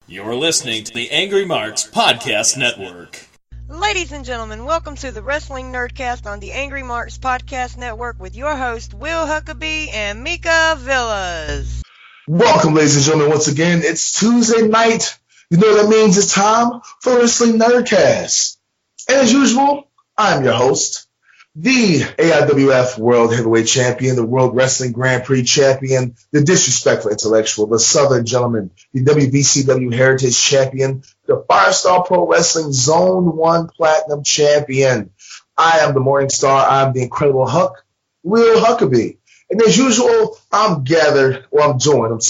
You're listening to the Angry Marks Podcast Network. Ladies and gentlemen, welcome to the Wrestling Nerdcast on the Angry Marks Podcast Network with your host, Will Huckabee and Mika Villas. Welcome, ladies and gentlemen, once again. It's Tuesday night. You know what that means? It's time for Wrestling Nerdcast. And as usual, I'm your host, the AIWF World Heavyweight Champion, the World Wrestling Grand Prix Champion, the Disrespectful Intellectual, the Southern Gentleman, the WBCW Heritage Champion, the Firestar Pro Wrestling Zone 1 Platinum Champion. I am the Morning Star. I'm the Incredible Huck, Will Huckabee. And as usual, I'm joined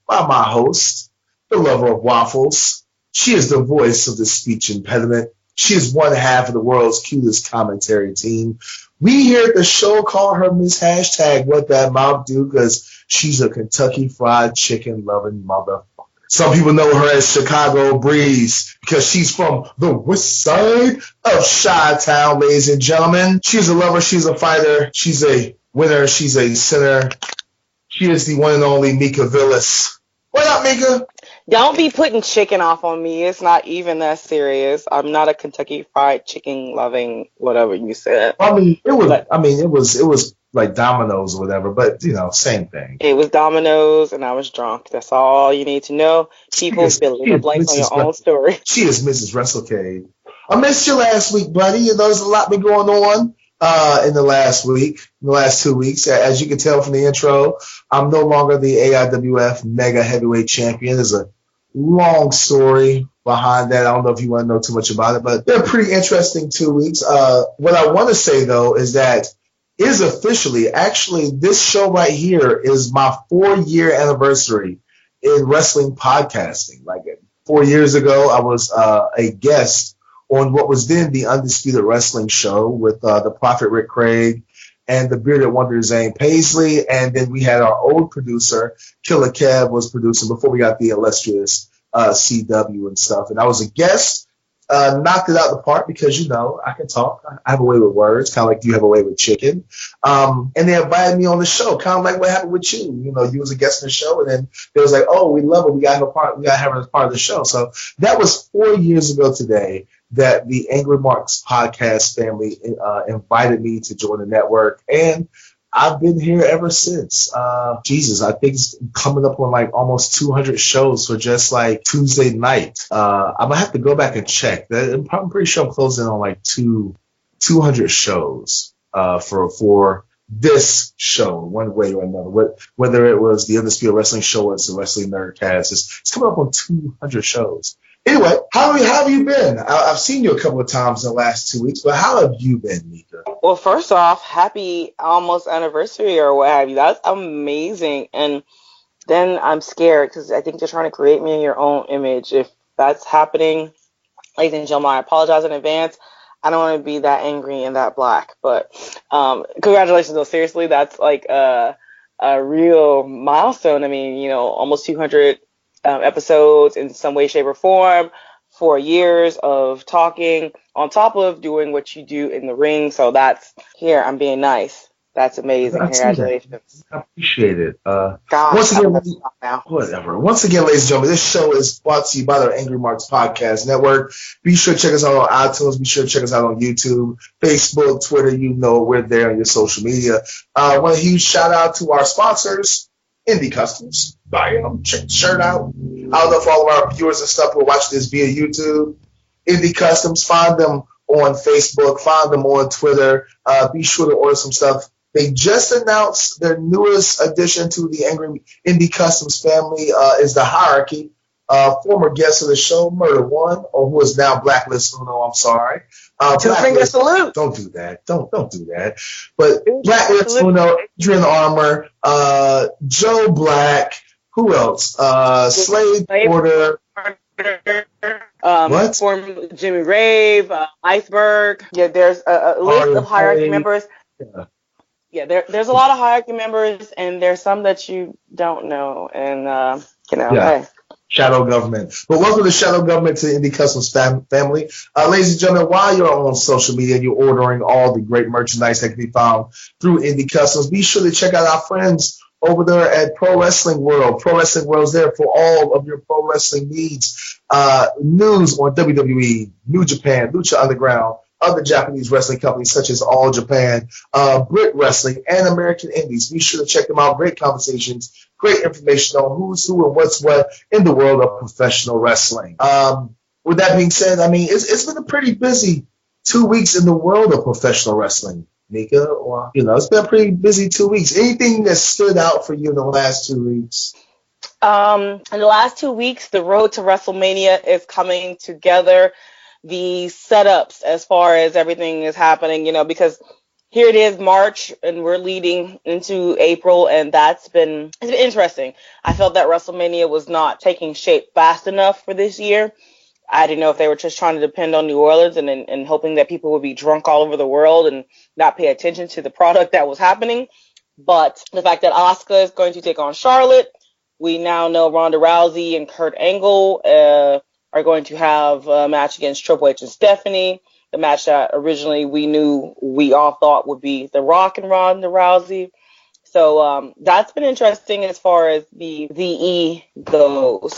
by my host, the lover of waffles. She is the voice of the speech impediment. She is one half of the world's cutest commentary team. We here at the show call her Miss Hashtag What That Mouth Do because she's a Kentucky Fried Chicken loving motherfucker. Some people know her as Chicago Breeze because she's from the west side of Chi-Town, ladies and gentlemen. She's a lover. She's a fighter. She's a winner. She's a sinner. She is the one and only Mika Villas. What up, Mika? Don't be putting chicken off on me. It's not even that serious. I'm not a Kentucky Fried Chicken loving whatever you said. It was like Domino's or whatever, but same thing. It was Domino's and I was drunk. That's all you need to know. People fill in the blanks on your own story. She is Mrs. WrestleCade. I missed you last week, buddy. There's a lot been going on in the last 2 weeks. As you can tell from the intro, I'm no longer the AIWF Mega Heavyweight Champion. There's a long story behind that. I don't know if you want to know too much about it, but they're pretty interesting 2 weeks. What I want to say, though, is that is officially, actually, this show right here is my 4-year anniversary in wrestling podcasting. Like 4 years ago, I was a guest on what was then the Undisputed Wrestling Show with the Prophet Rick Craig and the Bearded Wonder Zane Paisley. And then we had our old producer, Killer Kev, was producing before we got the illustrious CW and stuff. And I was a guest, knocked it out the park because, I can talk. I have a way with words, kind of like you have a way with chicken. And they invited me on the show, kind of like what happened with you. You was a guest on the show, and then they was like, oh, we love it. We got to have her as part of the show. So that was 4 years ago today that the Angry Marks podcast family invited me to join the network. And I've been here ever since. I think it's coming up on like almost 200 shows for just like Tuesday night. I'm going to have to go back and check. I'm pretty sure I'm closing on like 200 shows for this show, one way or another. Whether it was the Undisputed Wrestling Show or it's the Wrestling Nerdcast, it's coming up on 200 shows. Anyway, how have you been? I've seen you a couple of times in the last 2 weeks, but how have you been, Mika? Well, first off, happy almost anniversary or what have you. That's amazing. And then I'm scared because I think they're trying to create me in your own image. If that's happening, ladies and gentlemen, I apologize in advance. I don't want to be that angry and that black. But congratulations, though. Seriously, that's like a real milestone. I mean, almost 200 episodes in some way, shape, or form, 4 years of talking on top of doing what you do in the ring. So I'm being nice. That's amazing. Congratulations. I appreciate it. Once again, ladies and gentlemen, this show is brought to you by the Angry Marks Podcast Network. Be sure to check us out on iTunes. Be sure to check us out on YouTube, Facebook, Twitter. We're there on your social media. I want a huge shout out to our sponsors, Indie Customs. Buy them. Check the shirt out. I don't know if all of our viewers and stuff will watch this via YouTube. Indie Customs. Find them on Facebook. Find them on Twitter. Be sure to order some stuff. They just announced their newest addition to the Angry Indie Customs family is the Hierarchy. Former guest of the show, Murder One, or who is now Blacklist Uno. I'm sorry. Two-finger salute. Don't do that. Don't do that. But Blacklist Uno, Adrian Armour, Joe Black. Who else? Slade Porter. What? Former Jimmy Rave, Iceberg. Yeah, there's a list of Hierarchy members. Yeah, there's a lot of Hierarchy members, and there's some that you don't know. And, hey. Shadow Government. But welcome to Shadow Government to the Indie Customs family. Ladies and gentlemen, while you're on social media and you're ordering all the great merchandise that can be found through Indie Customs, be sure to check out our friends over there at Pro Wrestling World. Pro Wrestling World's there for all of your pro wrestling needs. News on WWE, New Japan, Lucha Underground, other Japanese wrestling companies such as All Japan, Brit Wrestling, and American Indies. Be sure to check them out. Great conversations, great information on who's who and what's what in the world of professional wrestling. With that being said, I mean, it's been a pretty busy 2 weeks in the world of professional wrestling, Mika. Or, it's been a pretty busy 2 weeks. Anything that stood out for you in the last 2 weeks? In the last 2 weeks, the road to WrestleMania is coming together. The setups as far as everything is happening, because here it is March and we're leading into April, and it's been interesting. I felt that WrestleMania was not taking shape fast enough for this year. I didn't know if they were just trying to depend on New Orleans and hoping that people would be drunk all over the world and not pay attention to the product that was happening. But the fact that Asuka is going to take on Charlotte, we now know Ronda Rousey and Kurt Angle are going to have a match against Triple H and Stephanie. The match that originally we all thought would be The Rock and Ronda Rousey. So that's been interesting as far as the VE goes,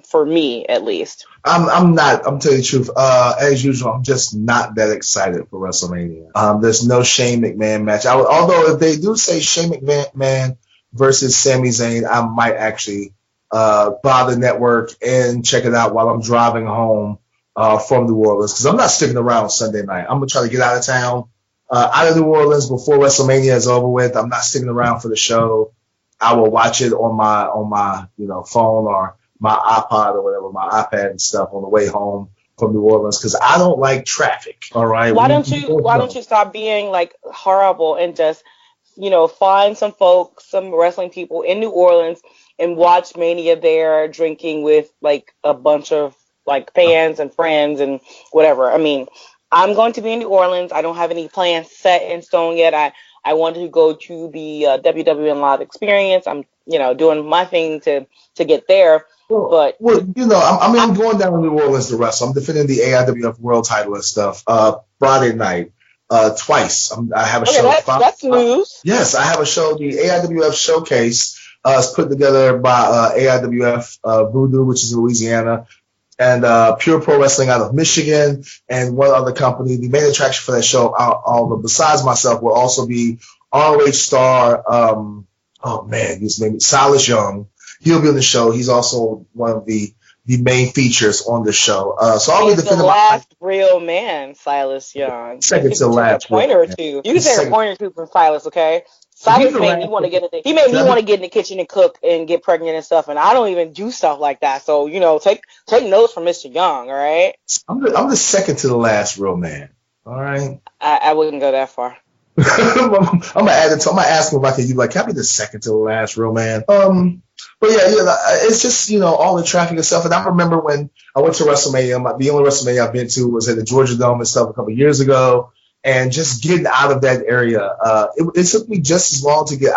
for me at least. I'm telling you the truth. As usual, I'm just not that excited for WrestleMania. There's no Shane McMahon match. Although if they do say Shane McMahon versus Sami Zayn, I might actually buy the network and check it out while I'm driving home from New Orleans, because I'm not sticking around Sunday night. I'm gonna try to get out of town. Out of New Orleans before WrestleMania is over with. I'm not sticking around for the show. I will watch it on my phone or my iPod or whatever, my iPad and stuff on the way home from New Orleans, because I don't like traffic. All right. Why don't you stop being like horrible and just find some folks, some wrestling people in New Orleans and watch Mania there, drinking with like a bunch of like fans and friends and whatever. I mean, I'm going to be in New Orleans. I don't have any plans set in stone yet. I want to go to the WWE Live experience. I'm, doing my thing to get there. I'm going down to New Orleans to wrestle. I'm defending the AIWF World Title and stuff. Friday night, twice. I have a show. That's news. Yes, I have a show. The AIWF Showcase is put together by AIWF Voodoo, which is in Louisiana, and Pure Pro Wrestling out of Michigan, and one other company. The main attraction for that show, besides myself, will also be ROH star, his name is Silas Young. He'll be on the show. He's also one of the main features on the show. So I'll be defending the last real man, Silas Young. Second to last. Pointer or two. You can say a pointer or two from Silas, okay? Silas made me want to get in the kitchen and cook and get pregnant and stuff, and I don't even do stuff like that. So take notes from Mr. Young, all right? I'm the second to the last real man. All right. I wouldn't go that far. I'm gonna add it. I'm gonna ask him about it. You like, can I be the second to the last real man? But it's just all the traffic and stuff. And I remember when I went to WrestleMania. The only WrestleMania I've been to was at the Georgia Dome and stuff a couple of years ago. And just getting out of that area, it took me just as long to get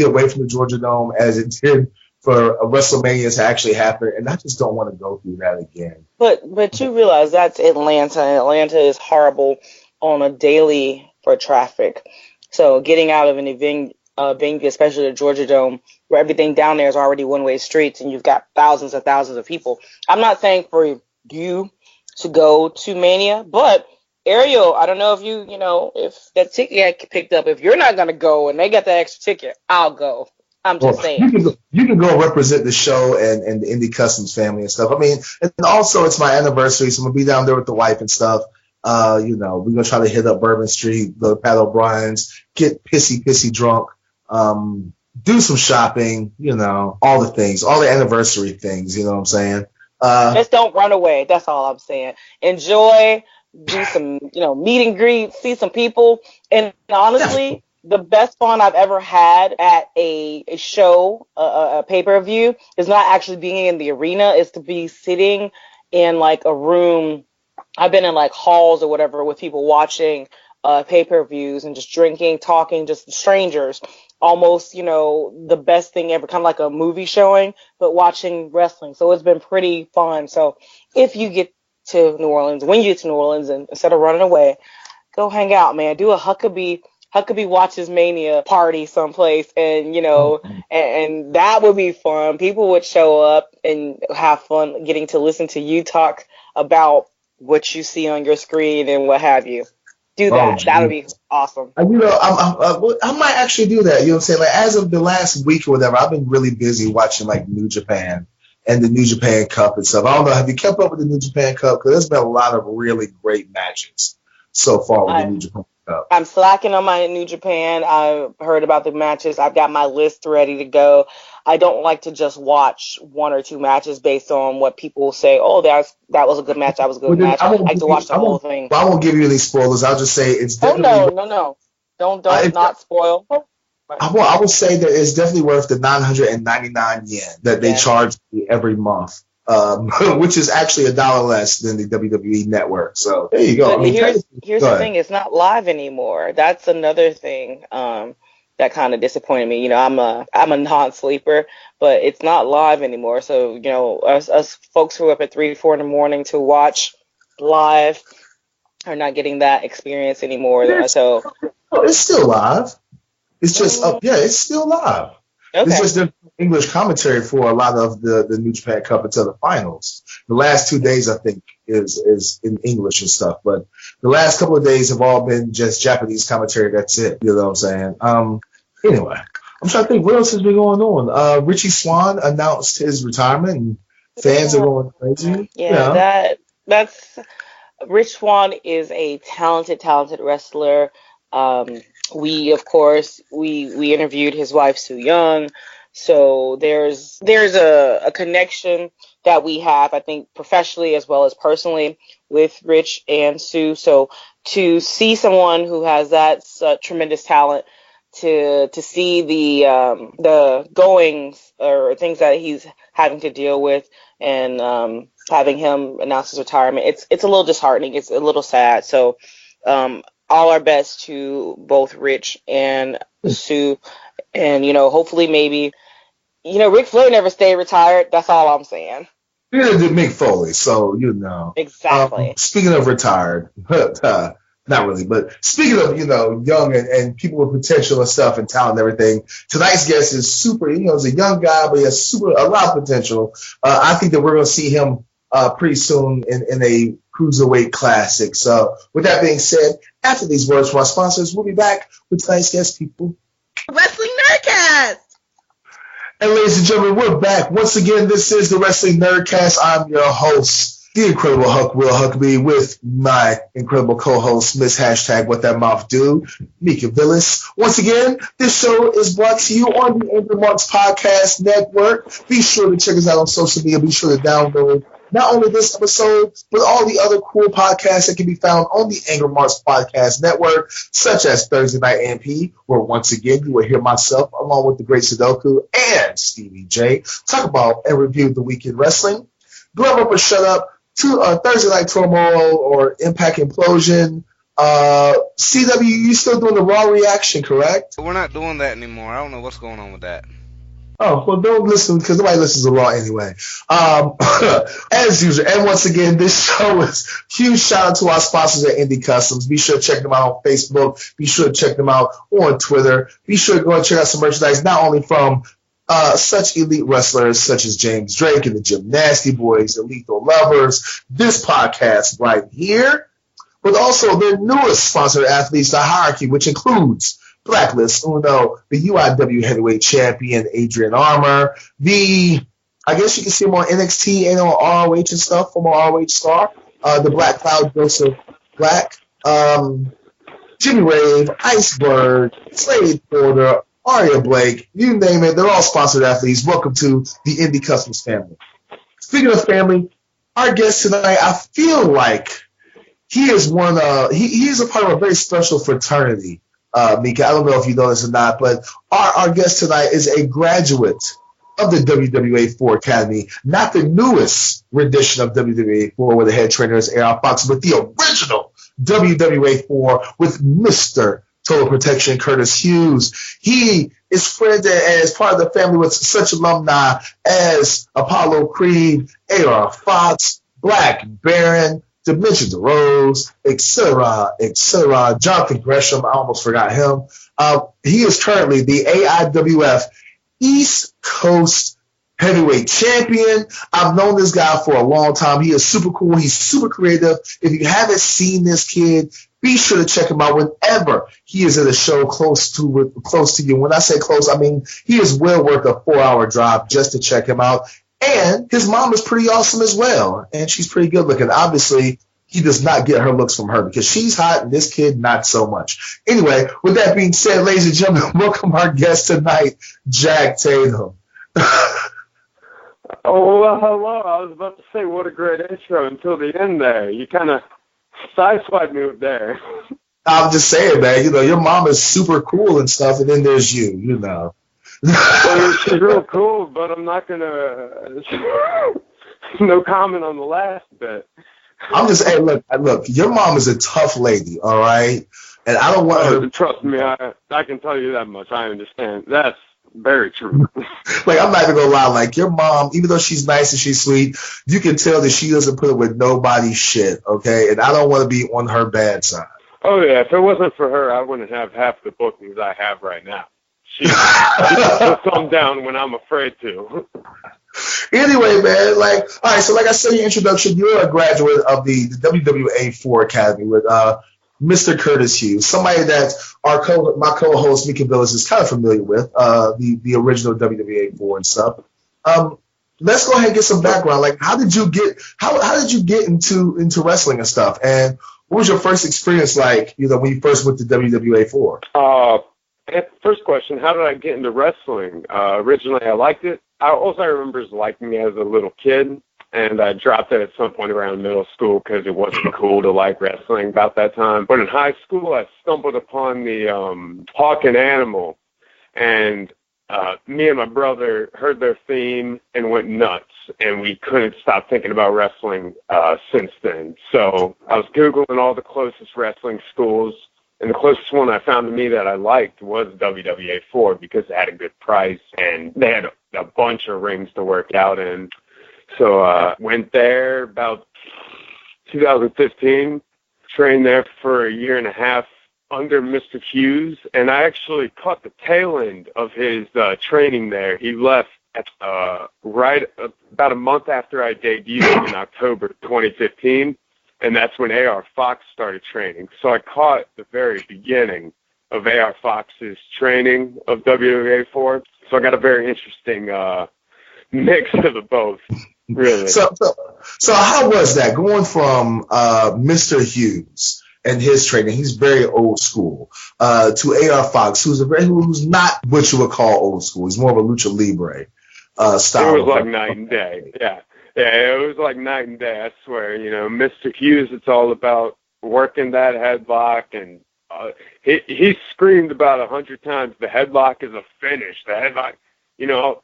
away from the Georgia Dome as it did for a WrestleMania to actually happen. And I just don't want to go through that again. But you realize that's Atlanta, and Atlanta is horrible on a daily for traffic. So getting out of an venue, especially the Georgia Dome, where everything down there is already one-way streets, and you've got thousands and thousands of people. I'm not saying for you to go to Mania, but Ariel, I don't know if that ticket got picked up. If you're not going to go and they got that extra ticket, I'll go. I'm just saying. You can go represent the show and the Indie Customs family and stuff. I mean, and also it's my anniversary, so I'm going to be down there with the wife and stuff. We're going to try to hit up Bourbon Street, go to Pat O'Brien's, get pissy drunk, do some shopping, all the things, all the anniversary things, you know what I'm saying? Just don't run away. That's all I'm saying. Enjoy. Do some, meet and greet, see some people. And honestly, the best fun I've ever had at a show, a pay-per-view, is not actually being in the arena. It's to be sitting in like a room. I've been in like halls or whatever with people watching pay-per-views and just drinking, talking, just strangers. Almost, the best thing ever, kind of like a movie showing, but watching wrestling. So it's been pretty fun. So if you get to New Orleans, when you get to New Orleans, and instead of running away, go hang out, man. Do a Huckabee Huckabee watches Mania party someplace, and and that would be fun. People would show up and have fun getting to listen to you talk about what you see on your screen and what have you. Do that. That would be awesome. I might actually do that. You know what I'm saying? Like, as of the last week or whatever, I've been really busy watching like New Japan and the New Japan Cup and stuff. I don't know. Have you kept up with the New Japan Cup? Because there's been a lot of really great matches so far with the New Japan Cup. I'm slacking on my New Japan. I've heard about the matches. I've got my list ready to go. I don't like to just watch one or two matches based on what people say. Oh, that was a good match. That was a good match. I like to watch the whole thing. I won't give you any spoilers. I'll just say it's definitely. No. Don't not spoil. I will say that it's definitely worth the 999 yen that they charge me every month, which is actually $1 less than the WWE Network. So there you go. Here's the thing: it's not live anymore. That's another thing that kind of disappointed me. I'm a non-sleeper, but it's not live anymore. So us folks who are up at 3-4 in the morning to watch live are not getting that experience anymore. So it's still live. It's just up. Yeah, it's still live. Okay. It's just the English commentary for a lot of the New Japan Cup until the finals. The last 2 days, I think, is in English and stuff. But the last couple of days have all been just Japanese commentary. That's it. You know what I'm saying? Anyway, I'm trying to think what else has been going on. Richie Swann announced his retirement, and fans are going crazy. Yeah, that's Rich Swann is a talented wrestler. We, of course, we interviewed his wife, Sue Young. So there's a connection that we have, I think, professionally as well as personally with Rich and Sue. So to see someone who has that tremendous talent, to see the goings or things that he's having to deal with, and having him announce his retirement, it's a little disheartening. It's a little sad. So all our best to both Rich and Sue, and hopefully maybe Ric Flair never stayed retired. That's all I'm saying. Neither did Mick Foley, so exactly. Speaking of retired, not really, but speaking of young and people with potential and stuff and talent and everything, tonight's guest is super. He's a young guy, but he has a lot of potential. I think that we're going to see him pretty soon in a Cruiserweight Classic. So with that being said, after these words from our sponsors, we'll be back with tonight's guest, people. Wrestling Nerdcast! And ladies and gentlemen, we're back. Once again, this is the Wrestling Nerdcast. I'm your host, the incredible Will Huckabee, with my incredible co-host, Miss What That Mouth Do, Mika Villas. Once again, this show is brought to you on the AngryMarks Podcast Network. Be sure to check us out on social media. Be sure to download not only this episode, but all the other cool podcasts that can be found on the AngryMarks Podcast Network, such as Thursday Night MP, where once again you will hear myself, along with the great Sudoku and Stevie J, talk about and review the weekend wrestling. Glove Up or Shut Up, to Thursday Night Turmoil or Impact Implosion. CW, you still doing the Raw reaction, correct? We're not doing that anymore. I don't know what's going on with that. Oh, well, don't listen, because nobody listens to Raw anyway. As usual, and once again, this show is huge shout out to our sponsors at Indie Customs. Be sure to check them out on Facebook. Be sure to check them out on Twitter. Be sure to go and check out some merchandise, not only from such elite wrestlers such as James Drake and the Gym Nasty Boys, the Lethal Lovers, this podcast right here, but also their newest sponsored athletes, the Hierarchy, which includes Blacklist Uno, the UIW Heavyweight Champion Adrian Armour, I guess you can see him on NXT and on ROH and stuff, former ROH star, the Black Cloud Joseph Black, Jimmy Rave, Iceberg, Slade Porter, Aria Blake, you name it, they're all sponsored athletes. Welcome to the Indie Customs family. Speaking of family, our guest tonight, I feel like he is he is a part of a very special fraternity. Mika, I don't know if you know this or not, but our guest tonight is a graduate of the WWA 4 Academy, not the newest rendition of WWA 4 where the head trainer is A.R. Fox, but the original WWA 4 with Mr. Total Protection Curtis Hughes. He is friends and is part of the family with such alumni as Apollo Creed, A.R. Fox, Black Baron, Dimension DeRose, etc. Jonathan Gresham, I almost forgot him. He is currently the AIWF East Coast heavyweight champion. I've known this guy for a long time. He is super cool. He's super creative. If you haven't seen this kid, be sure to check him out whenever he is at a show close to you. When I say close, I mean he is well worth a 4-hour drive just to check him out. And his mom is pretty awesome as well, and she's pretty good looking. Obviously, he does not get her looks from her because she's hot and this kid not so much. Anyway, with that being said, ladies and gentlemen, welcome our guest tonight, Jak Tatum. Oh, well, hello. I was about to say what a great intro until the end there. You kind of sideswiped me there. I'm just saying, man, your mom is super cool and stuff, and then there's you. Well, she's real cool, but I'm not going to no comment on the last bit. I'm just, hey, look, your mom is a tough lady, all right? And I don't want her. Trust me, I can tell you that much. I understand. That's very true. Like, I'm not even going to lie. Like, your mom, even though she's nice and she's sweet, you can tell that she doesn't put up with nobody's shit, okay? And I don't want to be on her bad side. Oh, yeah. If it wasn't for her, I wouldn't have half the bookings I have right now. She puts them down when I'm afraid to. Anyway, man, all right, so like I said in your introduction, you're a graduate of the WWA 4 Academy with Mr. Curtis Hughes, somebody that my co-host Mika Villas is kind of familiar with, the original WWA 4 and stuff. Let's go ahead and get some background. Like, how did you get into wrestling and stuff? And what was your first experience like, when you first went to WWA 4? First question, how did I get into wrestling? Originally, I liked it. All I remember is liking it as a little kid. And I dropped it at some point around middle school because it wasn't cool to like wrestling about that time. But in high school, I stumbled upon the Hawk and Animal. And me and my brother heard their theme and went nuts. And we couldn't stop thinking about wrestling since then. So I was Googling all the closest wrestling schools. And the closest one I found to me that I liked was WWA 4 because it had a good price. And they had a bunch of rings to work out in. So went there about 2015, trained there for a year and a half under Mr. Hughes, and I actually caught the tail end of his training there. He left at right about a month after I debuted in October 2015, and that's when A.R. Fox started training. So I caught the very beginning of A.R. Fox's training of WWA 4, so I got a very interesting mix of the both. Really? So how was that going from Mr. Hughes and his training? He's very old school. To A.R. Fox, who's not what you would call old school. He's more of a lucha libre style. It was like night and day. Yeah, it was like night and day. I swear. Mr. Hughes, it's all about working that headlock, and he screamed about 100 times, "The headlock is a finish. The headlock."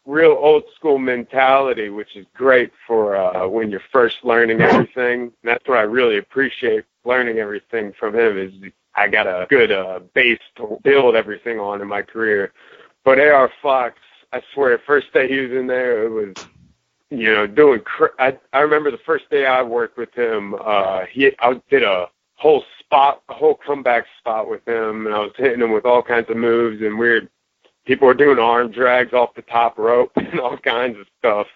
Real old school mentality, which is great for when you're first learning everything. And that's what I really appreciate learning everything from him is I got a good base to build everything on in my career. But A.R. Fox, I swear, first day he was in there, it was, doing. I remember the first day I worked with him, I did a whole comeback spot with him, and I was hitting him with all kinds of moves and weird. People were doing arm drags off the top rope and all kinds of stuff.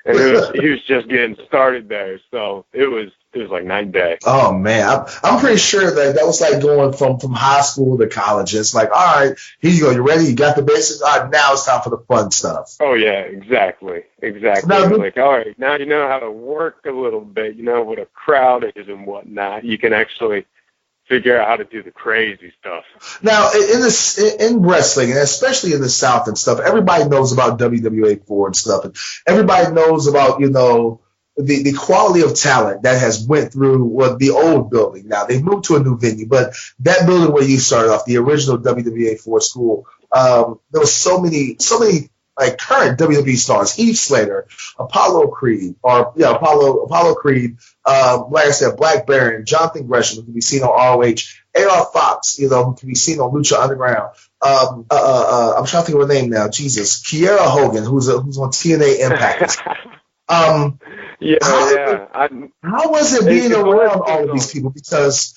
And he was just getting started there. So it was like night and day. Oh, man. I'm pretty sure that was like going from high school to college. It's like, all right, here you go. You ready? You got the basics? All right, now it's time for the fun stuff. Oh, yeah, exactly. Now, like, all right, now you know how to work a little bit. You know what a crowd is and whatnot. You can actually figure out how to do the crazy stuff. Now, in wrestling, and especially in the South and stuff, everybody knows about WWA 4 and stuff, and everybody knows about, the quality of talent that has went through the old building. Now, they moved to a new venue, but that building where you started off, the original WWA 4 school, there was so many like current WWE stars, Heath Slater, Apollo Creed, like I said, Black Baron, Jonathan Gresham, who can be seen on ROH, A.R. Fox, who can be seen on Lucha Underground. I'm trying to think of her name now. Jesus, Kiera Hogan, who's on TNA Impact. Yeah, How was it being around all of these people? Because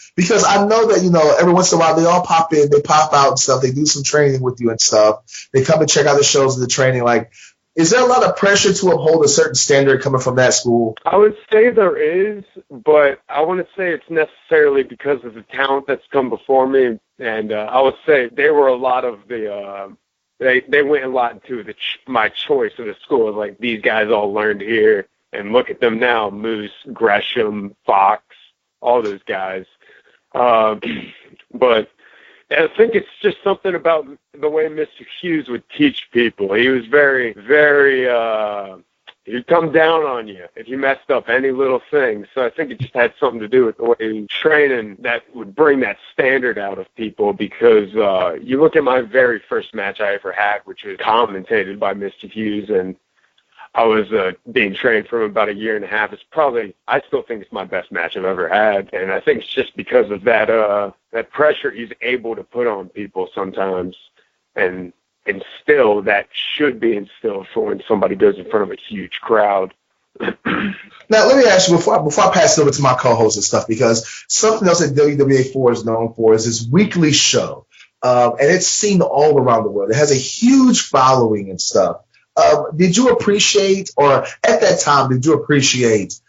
I know that, every once in a while they all pop in, they pop out and stuff. They do some training with you and stuff. They come and check out the shows and the training. Like, is there a lot of pressure to uphold a certain standard coming from that school? I would say there is, but I wouldn't say it's necessarily because of the talent that's come before me. And I would say they were a lot of the they went a lot into my choice of the school. Like, these guys all learned here, and look at them now: Moose, Gresham, Fox, all those guys. But I think it's just something about the way Mr. Hughes would teach people. He was very, very, he'd come down on you if you messed up any little thing. So I think it just had something to do with the way he was training that would bring that standard out of people, because you look at my very first match I ever had, which was commentated by Mr. Hughes, and I was being trained for about a year and a half. I still think it's my best match I've ever had. And I think it's just because of that pressure he's able to put on people sometimes and instill that should be instilled for when somebody goes in front of a huge crowd. Now, let me ask you, before I pass it over to my co-host and stuff, because something else that WWA4 is known for is this weekly show. And it's seen all around the world. It has a huge following and stuff. Did you appreciate, or at that time, did you appreciate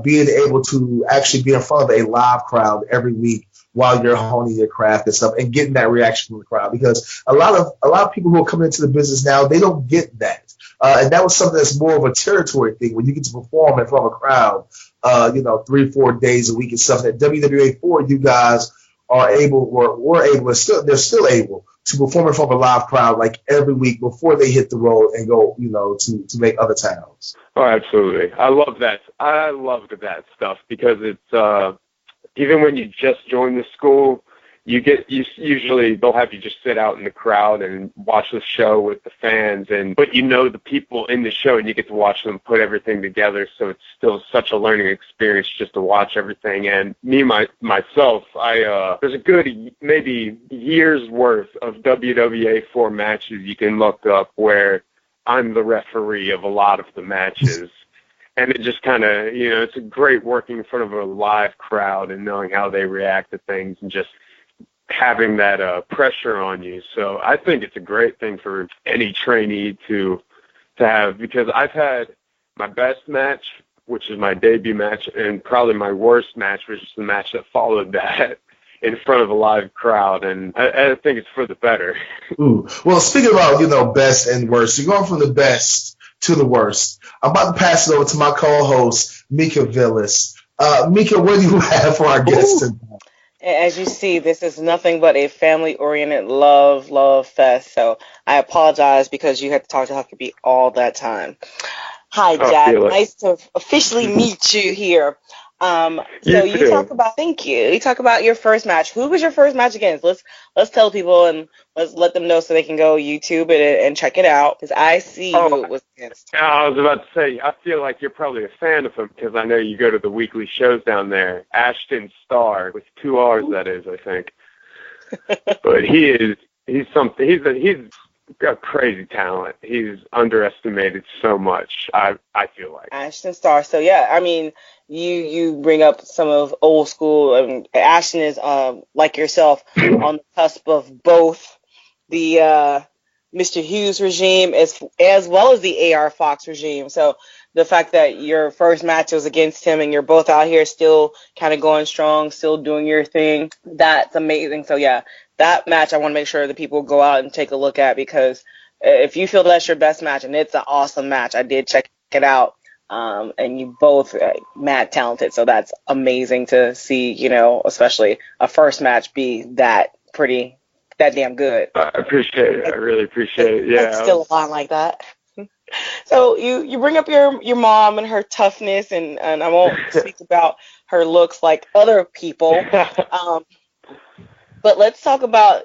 being able to actually be in front of a live crowd every week while you're honing your craft and stuff, and getting that reaction from the crowd? Because a lot of people who are coming into the business now, they don't get that, and that was something that's more of a territory thing when you get to perform in front of a crowd, 3-4 days a week and stuff. That WWA4, you guys are able, or were able, they're still able to perform in front of a live crowd like every week before they hit the road and go, to make other towns. Oh, absolutely. I love that. I loved that stuff, because it's even when you just join the school, usually they'll have you just sit out in the crowd and watch the show with the fans, but the people in the show, and you get to watch them put everything together. So it's still such a learning experience just to watch everything. And myself, there's a good maybe year's worth of WWA4 matches you can look up where I'm the referee of a lot of the matches. And it just kind of, it's a great working in front of a live crowd and knowing how they react to things and just having that pressure on you. So I think it's a great thing for any trainee to have, because I've had my best match, which is my debut match, and probably my worst match, which is the match that followed that, in front of a live crowd, and I think it's for the better. Ooh. Well, speaking about, best and worst, you're going from the best to the worst. I'm about to pass it over to my co-host, Mika Villas. Mika, what do you have for our guests tonight? As you see, this is nothing but a family-oriented love fest. So I apologize because you had to talk to Huckabee all that time. Hi, Jack. Nice to officially meet you here. You talk about, thank you. You talk about your first match. Who was your first match against? Let's tell people, and let's let them know so they can go YouTube it and check it out, because I see who it was against. I was about to say, I feel like you're probably a fan of him, because I know you go to the weekly shows down there. Ashton Starr, with 2 R's, that is, I think. But he's something. He's got crazy talent. He's underestimated so much, I feel like. Ashton Starr. So yeah, I mean, you bring up some of old school. I mean, Ashton is like yourself on the cusp of both the Mr. Hughes regime as well as the AR Fox regime. So the fact that your first match was against him and you're both out here still kind of going strong, still doing your thing, that's amazing. So yeah, that match I want to make sure that people go out and take a look at, because if you feel that's your best match, and it's an awesome match, I did check it out, and you both mad talented, so that's amazing to see, especially a first match be that damn good. I appreciate it. I really appreciate it. Yeah, it's still a lot like that. So you bring up your mom and her toughness, and I won't speak about her looks like other people. But let's talk about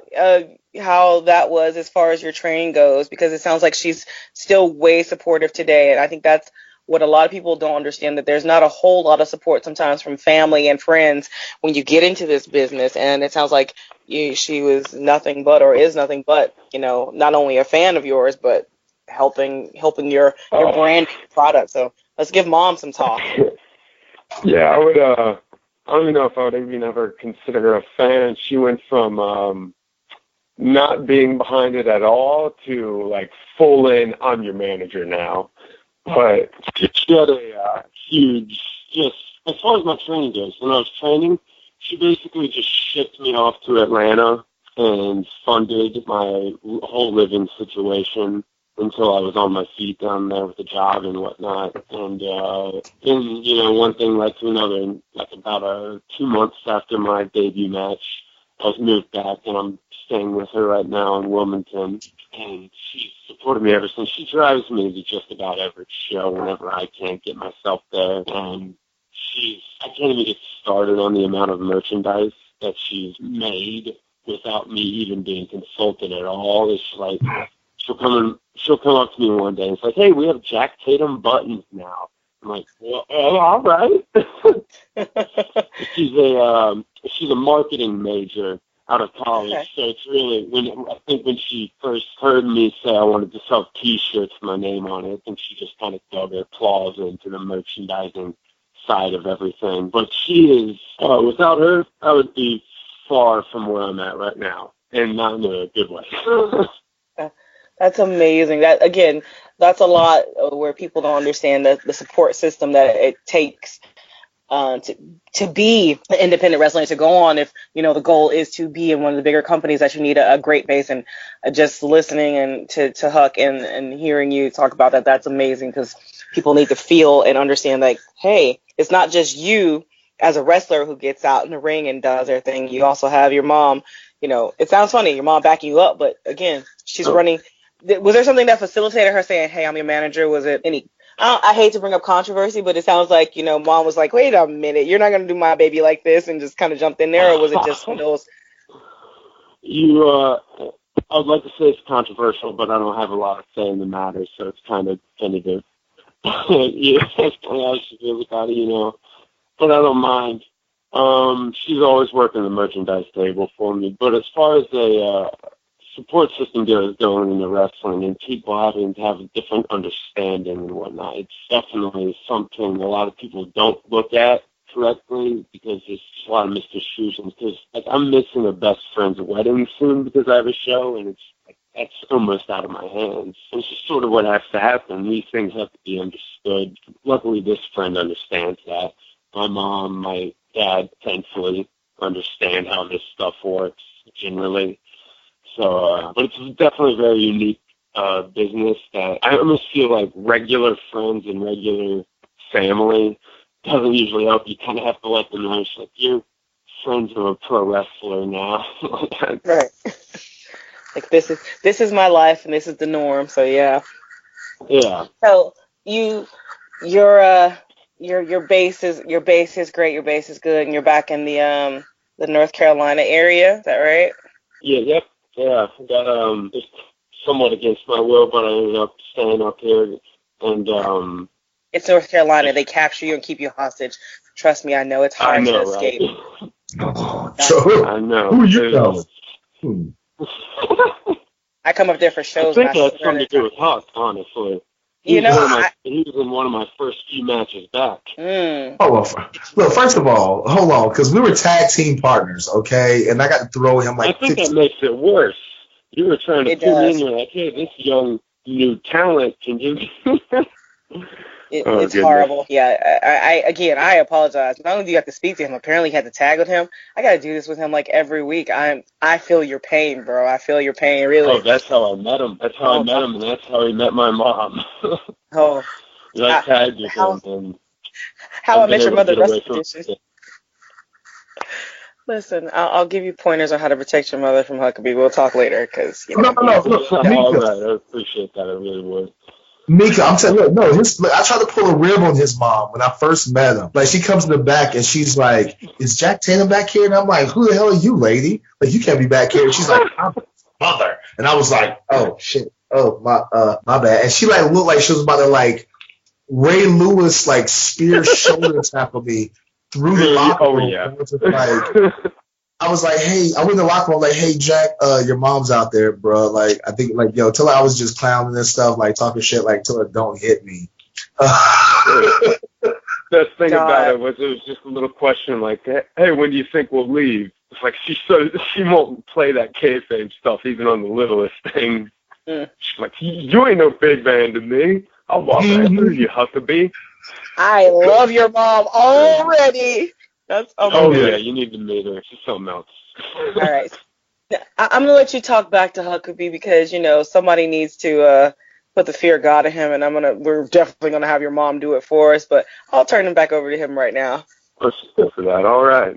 how that was as far as your training goes, because it sounds like she's still way supportive today. And I think that's what a lot of people don't understand, that there's not a whole lot of support sometimes from family and friends when you get into this business. And it sounds like she was nothing but, or is nothing but, not only a fan of yours, but helping your brand product. So Let's give Mom some talk. Yeah, I would. I don't even know if I would even ever consider her a fan. She went from not being behind it at all to like full in. I'm your manager now. But she had a huge, just as far as my training goes. When I was training, she basically just shipped me off to Atlanta and funded my whole living situation until I was on my feet down there with the job and whatnot. And then, you know, one thing led to another. And like about 2 months after my debut match, I was moved back, and I'm staying with her right now in Wilmington. And she's supported me ever since. She drives me to just about every show whenever I can't get myself there. And I can't even get started on the amount of merchandise that she's made without me even being consulted at all. It's like she'll come up to me one day and it's like, hey, we have Jak Tatum buttons now. I'm like, well, all right. She's a marketing major out of college, okay. So it's really I think when she first heard me say I wanted to sell T-shirts with my name on it, I think she just kind of dug her claws into the merchandising side of everything. But she is without her, I would be far from where I'm at right now, and not in a good way. That's amazing. That's a lot where people don't understand the support system that it takes to be an independent wrestler, to go on if, you know, the goal is to be in one of the bigger companies, that you need a great base. And just listening and to Huck and hearing you talk about that, that's amazing, because people need to feel and understand, like, hey, it's not just you as a wrestler who gets out in the ring and does their thing. You also have your mom. You know, it sounds funny, your mom backing you up, but again, she's running. Was there something that facilitated her saying, hey, I'm your manager? Was it any, I hate to bring up controversy, but it sounds like, you know, Mom was like, wait a minute, you're not going to do my baby like this, and just kind of jumped in there? Or was it just one of those? I would like to say it's controversial, but I don't have a lot of say in the matter, so it's kind of tentative. Yeah, that's kind of how she feels about it, you know. But I don't mind. She's always working the merchandise table for me. But as far as the support system goes going into wrestling and people having to have a different understanding and whatnot, it's definitely something a lot of people don't look at correctly, because there's a lot of misconfusions. Because like, I'm missing a best friend's wedding soon because I have a show, and it's like, that's almost out of my hands. It's just sort of what has to happen. These things have to be understood. Luckily, this friend understands that. My mom, my dad, thankfully, understand how this stuff works generally. So, but it's definitely a very unique business that I almost feel like regular friends and regular family doesn't usually help. You kind of have to let them know, like, you're friends of a pro wrestler now. Right. Like, this is my life, and this is the norm. So yeah. Yeah. So your base is great. Your base is good, and you're back in the North Carolina area. Is that right? Yeah. Yep. Yeah. Got just somewhat against my will, but I ended up staying up here, and it's North Carolina. They capture you and keep you hostage. Trust me, I know it's hard to escape. Right? So, I know. Who you know? I come up there for shows. I think it had something to do with Huck, honestly. He was in one of my first few matches back. Oh, well, look, first of all, hold on, because we were tag team partners, okay? And I got to throw him like... I think that makes it worse. You were trying to pull me in, you're like, hey, this young new talent can give me... It's horrible. Yeah, I apologize. Not only do you have to speak to him, apparently you had to tag with him. I got to do this with him like every week. I feel your pain, bro. I feel your pain, really. Oh, that's how I met him. That's how I met him, and that's how he met my mom. Oh. I tagged with him. And how I Met Your Mother Restitution. Listen, I'll give you pointers on how to protect your mother from Huckabee. We'll talk later, because, you know. No. All right, I appreciate that. I really would. Mika, I'm telling you, I tried to pull a rib on his mom when I first met him. Like, she comes in the back and she's like, is Jak Tatum back here? And I'm like, who the hell are you, lady? Like, you can't be back here. And she's like, I'm his mother. And I was like, oh, shit. Oh, my bad. And she, like, looked like she was about to, like, Ray Lewis, like, spear shoulder tackle me through the locker room. Yeah. I was like, hey, I went in the locker room, like, hey, Jak, your mom's out there, bro. Like, I think, like, yo, tell her I was just clowning and stuff, like, talking shit, like, tell her don't hit me. Best thing about it was just a little question like, hey, when do you think we'll leave? It's like she won't play that kayfabe stuff even on the littlest thing. She's like, you ain't no big man to me. I'll walk after you, Huckabee. I love your mom already. That's amazing. Oh yeah, you need to meet her. She's something else. All right. I'm going to let you talk back to Huckabee because, somebody needs to put the fear of God in him, and we're definitely going to have your mom do it for us, but I'll turn him back over to him right now. Let's go for that. All right.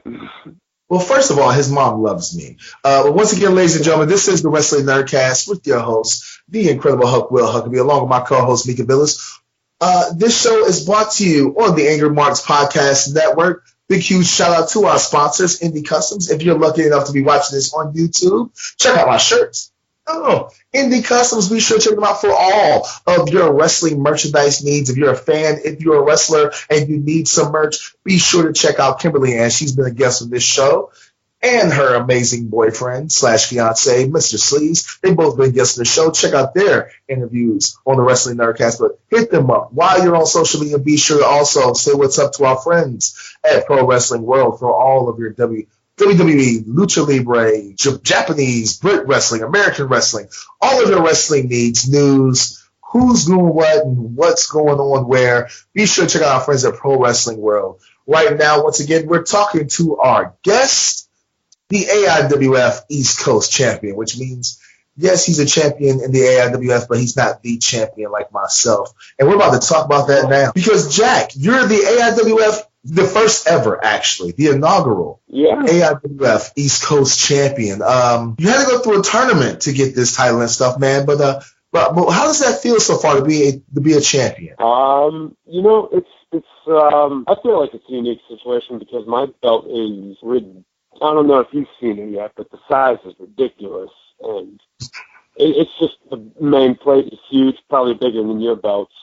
Well, first of all, his mom loves me. Once again, ladies and gentlemen, this is the Wrestling Nerdcast with your host, the incredible Will Huckabee, along with my co-host, Mika Villas. This show is brought to you on the Angry Marks Podcast Network. Big, huge shout out to our sponsors, Indie Customs. If you're lucky enough to be watching this on YouTube, check out my shirts. Indie Customs, be sure to check them out for all of your wrestling merchandise needs. If you're a fan, if you're a wrestler, and you need some merch, be sure to check out Kimberly Ann. She's been a guest on this show. And her amazing boyfriend / fiance, Mr. Sleaze. They've both been guests on the show. Check out their interviews on the Wrestling Nerdcast. But hit them up. While you're on social media, be sure to also say what's up to our friends at Pro Wrestling World for all of your WWE, Lucha Libre, Japanese, Brit Wrestling, American Wrestling, all of your wrestling needs, news, who's doing what and what's going on where. Be sure to check out our friends at Pro Wrestling World. Right now, once again, we're talking to our guest, the AIWF East Coast champion, which means, yes, he's a champion in the AIWF, but he's not the champion like myself. And we're about to talk about that now. Because, Jack, you're the AIWF, the first ever, actually, the inaugural AIWF East Coast champion. You had to go through a tournament to get this title and stuff, man. But how does that feel so far to be a champion? I feel like it's a unique situation because my belt is I don't know if you've seen it yet, but the size is ridiculous. And it's just the main plate is huge, probably bigger than your belts.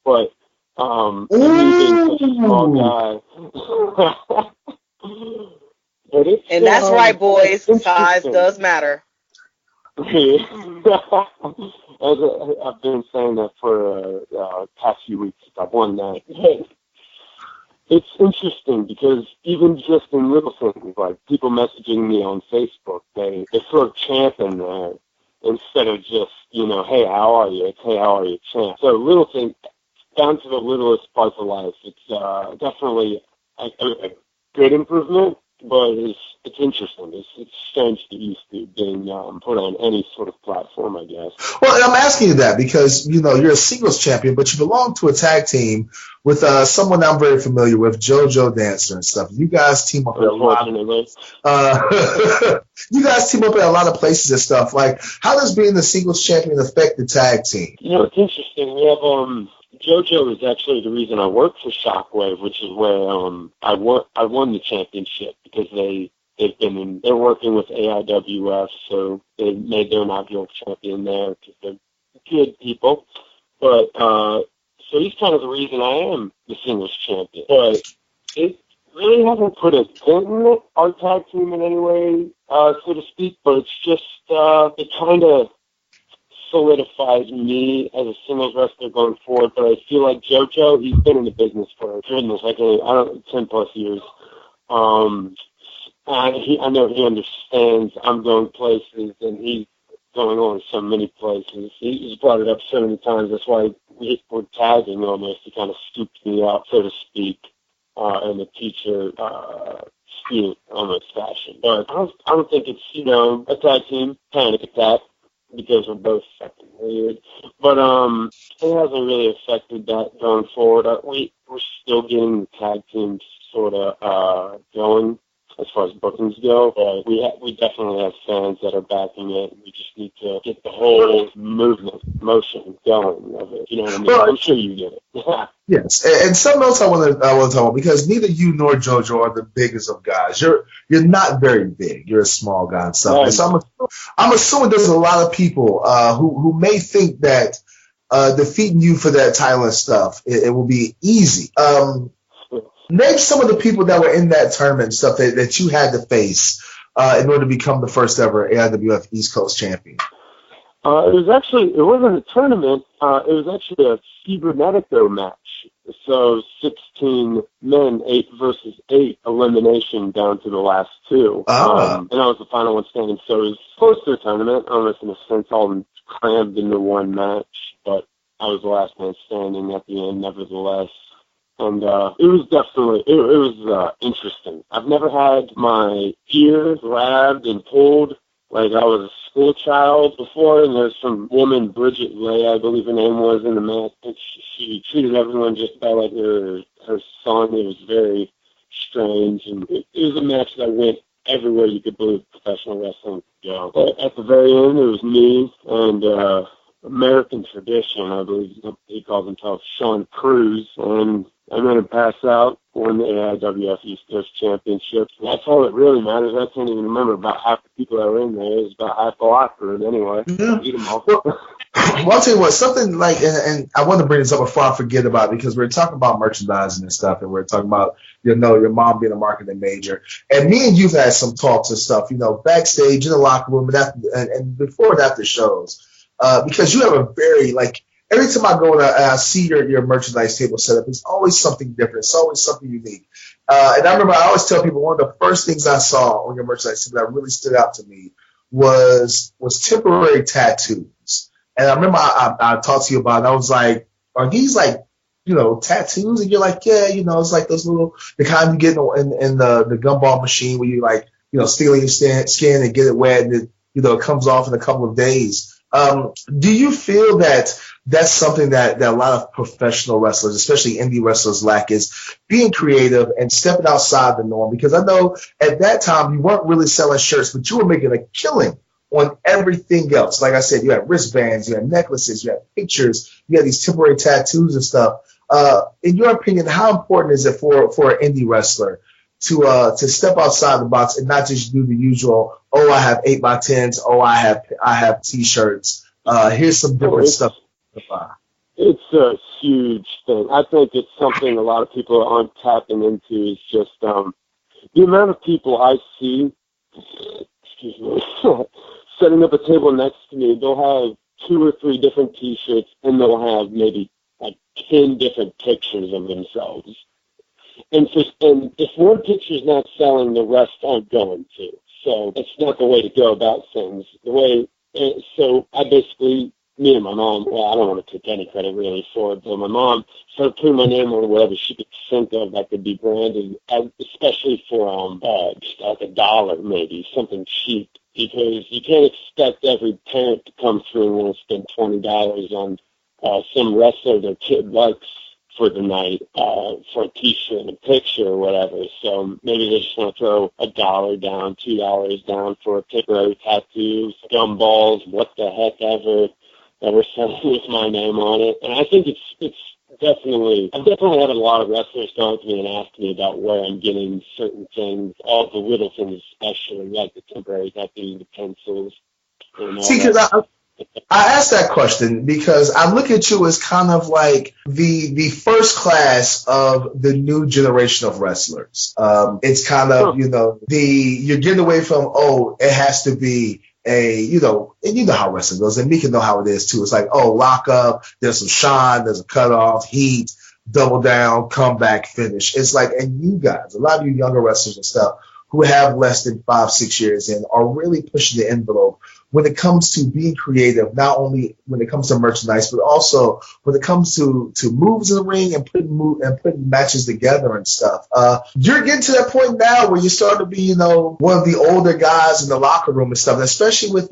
But me being such a small guy. And that's right, boys. Size does matter. As I've been saying that for past few weeks. I've won that. It's interesting because even just in little things, like people messaging me on Facebook, they throw champ in there instead of just, hey, how are you? It's, hey, how are you, champ? So little things, down to the littlest parts of life, it's definitely a good improvement, but it's interesting. It's strange to get used to being put on any sort of platform, I guess. Well, and I'm asking you that because, you're a singles champion, but you belong to a tag team with someone I'm very familiar with, JoJo Dancer and stuff. You guys team up at a lot. You guys team up at a lot of places and stuff. Like, how does being the singles champion affect the tag team? It's interesting. We have JoJo is actually the reason I work for Shockwave, which is where I won the championship because they're working with AIWF, so they made their inaugural champion there because they're good people. But so he's kind of the reason I am the singles champion. But it really hasn't put a dent in our tag team in any way, so to speak. But it's just it kind of solidifies me as a singles wrestler going forward. But I feel like JoJo, he's been in the business for goodness, 10 plus years. I know he understands I'm going places, and he's going on so many places. He's brought it up so many times. That's why we're tagging almost. He kind of scooped me up, so to speak, in a teacher student almost fashion. But I don't think it's a tag team panic attack because we're both fucking weird. But it hasn't really affected that going forward. We're still getting the tag teams sort of going as far as bookings go, but we definitely have fans that are backing it. We just need to get the whole motion going of it. You know what I mean? Well, I'm sure you get it. Yes, and something else I want to talk about, because neither you nor JoJo are the biggest of guys. You're not very big. You're a small guy and stuff. Right. And so I'm assuming there's a lot of people who may think that defeating you for that title and stuff, it will be easy. Name some of the people that were in that tournament and stuff that you had to face in order to become the first ever AIWF East Coast champion. It wasn't a tournament. It was actually a cybernetico match. So 16 men, 8 versus 8, elimination down to the last 2. And I was the final one standing. So it was close to a tournament, almost in a sense, all crammed into one match. But I was the last man standing at the end, nevertheless. And it was definitely, it was interesting. I've never had my ear grabbed and pulled like I was a school child before, and there's some woman, Bridget Lay, I believe her name was, in the match. She treated everyone just about like her son. It was very strange, and it was a match that went everywhere you could believe professional wrestling could go. But at the very end, it was me and American Tradition, I believe he calls himself, Sean Cruz, and I'm going to pass out, won the AIWF East Coast Championship. That's all that really matters. I can't even remember about half the people that were in there. It was about half the locker room anyway. Yeah. Eat them all. Well, I'll tell you what, something like, and I want to bring this up before I forget about it, because we're talking about merchandising and stuff, and we're talking about, your mom being a marketing major. And me and you've had some talks and stuff, backstage in the locker room and before and after shows. Because you have a very, every time I go and I see your merchandise table set up, it's always something different. It's always something unique. And I remember I always tell people one of the first things I saw on your merchandise table that really stood out to me was temporary tattoos. And I remember I talked to you about it. I was like, are these tattoos? And you're like, yeah, it's like those little, the kind you get in the gumball machine where you steal your skin and get it wet and it comes off in a couple of days. Do you feel that that's something that a lot of professional wrestlers, especially indie wrestlers, lack, is being creative and stepping outside the norm? Because I know at that time you weren't really selling shirts, but you were making a killing on everything else. Like I said, you had wristbands, you had necklaces, you had pictures, you had these temporary tattoos and stuff. In your opinion, how important is it for an indie wrestler to step outside the box and not just do the usual, oh, I have 8x10s, oh, I have T-shirts. Here's some different stuff to buy. It's a huge thing. I think it's something a lot of people aren't tapping into. Is just the amount of people I see, setting up a table next to me. They'll have 2 or 3 different T-shirts, and they'll have maybe 10 different pictures of themselves. And if one picture's not selling, the rest aren't going to. So it's not the way to go about things. So I basically, me and my mom, well, I don't want to take any credit really for it, but my mom started putting my name on whatever she could think of that could be branded, especially for just like $1 maybe, something cheap, because you can't expect every parent to come through and want to spend $20 on some wrestler their kid likes for the night, for a T-shirt and a picture or whatever. So maybe they just want to throw $1 down, $2 down for a temporary tattoo, gumballs, what the heck ever, that we're selling with my name on it. And I think it's definitely, I've definitely had a lot of wrestlers come up to me and ask me about where I'm getting certain things, all the little things especially, like the temporary tattoos, the pencils. See, because I asked that question because I look at you as kind of like the first class of the new generation of wrestlers. It's kind of, you're getting away from, it has to be and how wrestling goes, and me can know how it is too. It's like, lock up, there's some shine, there's a cutoff, heat, double down, comeback, finish. It's like, and you guys, a lot of you younger wrestlers and stuff who have less than 5-6 years in are really pushing the envelope when it comes to being creative, not only when it comes to merchandise, but also when it comes to moves in the ring and putting matches together and stuff. You're getting to that point now where you're starting to be, one of the older guys in the locker room and stuff, and especially with,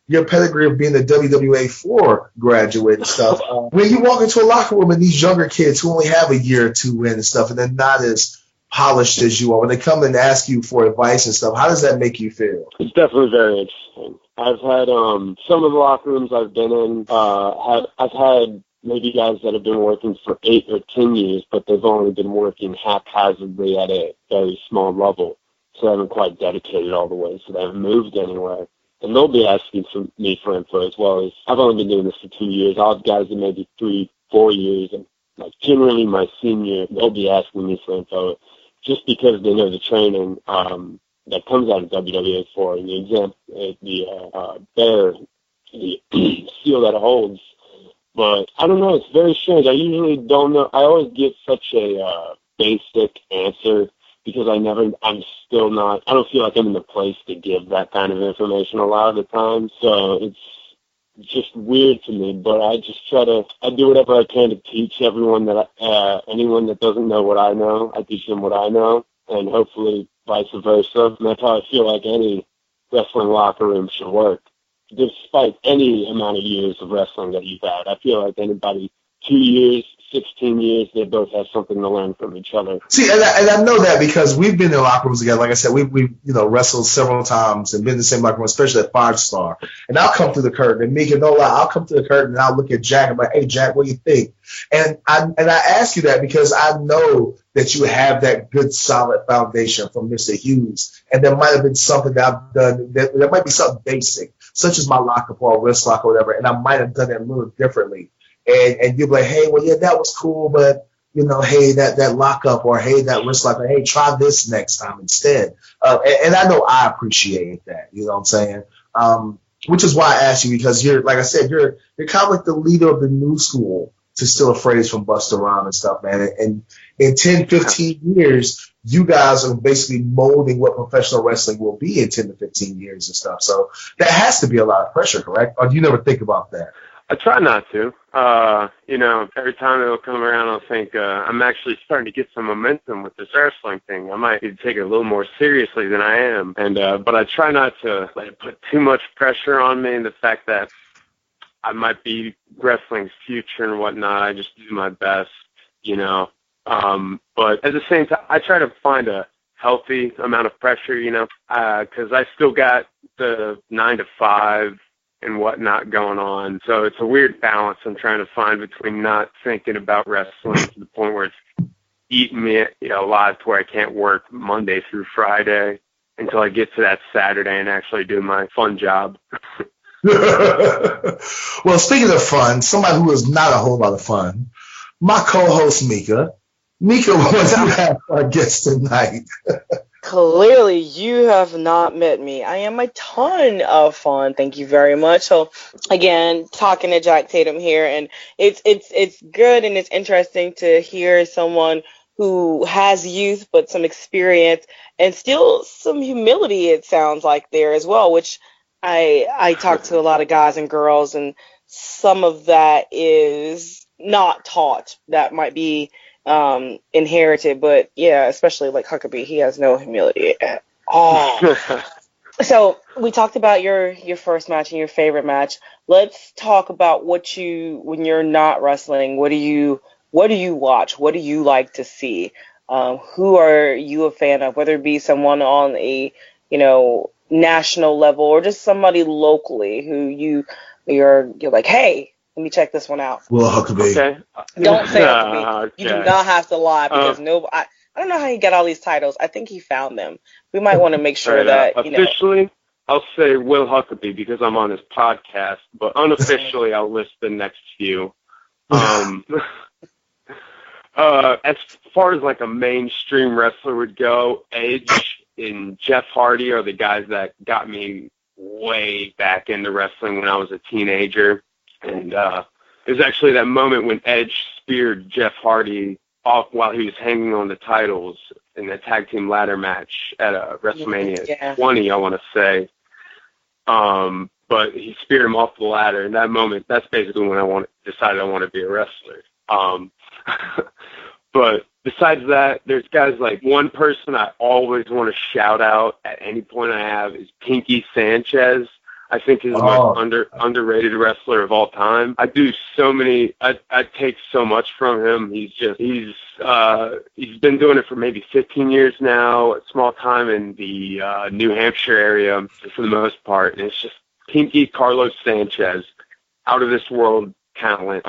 your pedigree of being a WWA 4 graduate and stuff. When you walk into a locker room and these younger kids who only have a year or 2 in and stuff, and they're not as polished as you are, when they come and ask you for advice and stuff, how does that make you feel? It's definitely very interesting. I've had some of the locker rooms I've been in, I've had maybe guys that have been working for 8 or 10 years, but they've only been working haphazardly at a very small level, so they haven't quite dedicated all the way, so they haven't moved anywhere. And they'll be asking me for info as well. As I've only been doing this for 2 years. I'll have guys in maybe 3-4 years, and generally my senior, they'll be asking me for info just because they know the training that comes out of WWA 4. And the Bear the seal that holds. But I don't know. It's very strange. I usually don't know. I always get such a basic answer because I don't feel like I'm in the place to give that kind of information a lot of the time. So it's just weird to me, but I just I do whatever I can to teach everyone anyone that doesn't know what I know, I teach them what I know, and hopefully vice versa. And that's how I feel like any wrestling locker room should work. Despite any amount of years of wrestling that you've had, I feel like anybody 2 years, 16 years, they both have something to learn from each other. See, and I know that because we've been in locker rooms together. Like I said, we've wrestled several times and been in the same locker room, especially at 5 Star. And I'll come through the curtain, and Mika, no lie, I'll come through the curtain and I'll look at Jack. I'm like, hey, Jack, what do you think? And I ask you that because I know that you have that good, solid foundation from Mr. Hughes. And there might have been something that I've done that might be something basic, such as my lockup or wrist lock or whatever, and I might have done it a little differently. And you'll be like, hey, well, yeah, that was cool, but, hey, that lockup or, hey, that wrist lock, hey, try this next time instead. And I know I appreciate that, you know what I'm saying? Which is why I asked you, because you're, like I said, you're kind of like the leader of the new school, to steal a phrase from Busta Rhymes and stuff, man. And in 10, 15 years, you guys are basically molding what professional wrestling will be in 10 to 15 years and stuff. So that has to be a lot of pressure, correct? Or do you never think about that? I try not to. Every time it'll come around, I'll think I'm actually starting to get some momentum with this wrestling thing. I might need to take it a little more seriously than I am. But I try not to let it put too much pressure on me, and the fact that I might be wrestling's future and whatnot. I just do my best, But at the same time, I try to find a healthy amount of pressure, because I still got the 9 to 5 and whatnot going on. So it's a weird balance I'm trying to find between not thinking about wrestling to the point where it's eating me alive to where I can't work Monday through Friday until I get to that Saturday and actually do my fun job. Well, speaking of fun, somebody who is not a whole lot of fun, my co-host Mika. Mika, what do you have for our guest tonight? Clearly, you have not met me. I am a ton of fun. Thank you very much. So, again, talking to Jak Tatum here, and it's good and it's interesting to hear someone who has youth but some experience and still some humility. It sounds like there as well, which I talk to a lot of guys and girls, and some of that is not taught. That might be inherited, but yeah, especially like Huckabee, he has no humility at all. So we talked about your first match and your favorite match. Let's talk about when you're not wrestling, what do you watch? What do you like to see? Who are you a fan of, whether it be someone on a national level or just somebody locally who you're like, hey, let me check this one out. Well, Huckabee. Okay. Don't say Huckabee. Okay. You do not have to lie because I don't know how he got all these titles. I think he found them. We might want to make sure that officially, I'll say Will Huckabee because I'm on his podcast, but unofficially, I'll list the next few. As far as like a mainstream wrestler would go, Edge and Jeff Hardy are the guys that got me way back into wrestling when I was a teenager. And it was actually that moment when Edge speared Jeff Hardy off while he was hanging on the titles in the tag team ladder match at WrestleMania 20, I want to say. But he speared him off the ladder. In that moment, that's basically when decided I want to be a wrestler. But besides that, there's guys like one person I always want to shout out at any point I have is Pinky Sanchez. I think he's the most underrated wrestler of all time. I take so much from him. He's been doing it for maybe 15 years now, a small time in the New Hampshire area for the most part. And it's just Pinky Carlos Sanchez, out of this world talent.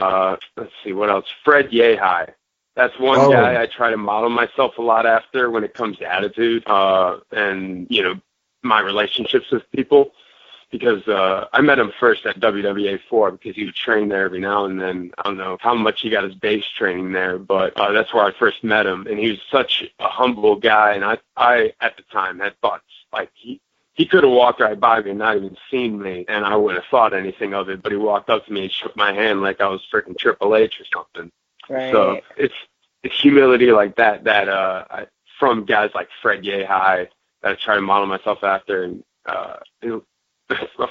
Let's see, what else? Fred Yehai. That's one guy I try to model myself a lot after when it comes to attitude and, my relationships with people. Because I met him first at WWA 4 because he would train there every now and then. I don't know how much he got his base training there, but that's where I first met him. And he was such a humble guy, and I at the time had thoughts like he could have walked right by me and not even seen me, and I wouldn't have thought anything of it. But he walked up to me and shook my hand like I was freaking Triple H or something. Right. So it's humility like that from guys like Fred Yehai that I try to model myself after, and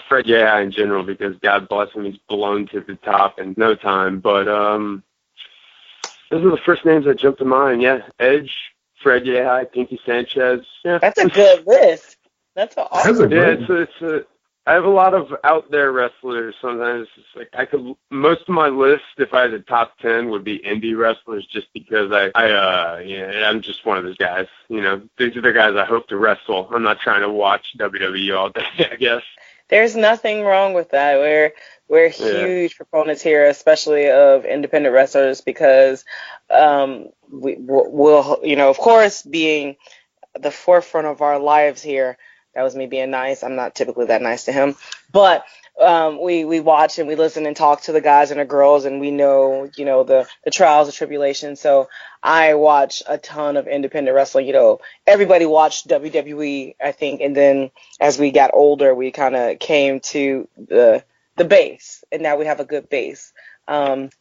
Fred Yehai in general, because God bless him, he's blown to the top in no time. But those are the first names that jumped to mind. Yeah, Edge, Fred Yehai, Pinky Sanchez. Yeah, that's a good list. That's an awesome. Yeah, I have a lot of out there wrestlers. Sometimes it's like most of my list, if I had a top 10, would be indie wrestlers, just because I'm just one of those guys. You know, these are the guys I hope to wrestle. I'm not trying to watch WWE all day, I guess. There's nothing wrong with that. We're huge proponents here, especially of independent wrestlers, because we'll, you know, of course, being the forefront of our lives here. That was me being nice. I'm not typically that nice to him. But we watch and we listen and talk to the guys and the girls, and we know, you know, the trials and tribulations. So I watch a ton of independent wrestling. You know, everybody watched WWE, I think, and then as we got older, we kind of came to the base, and now we have a good base.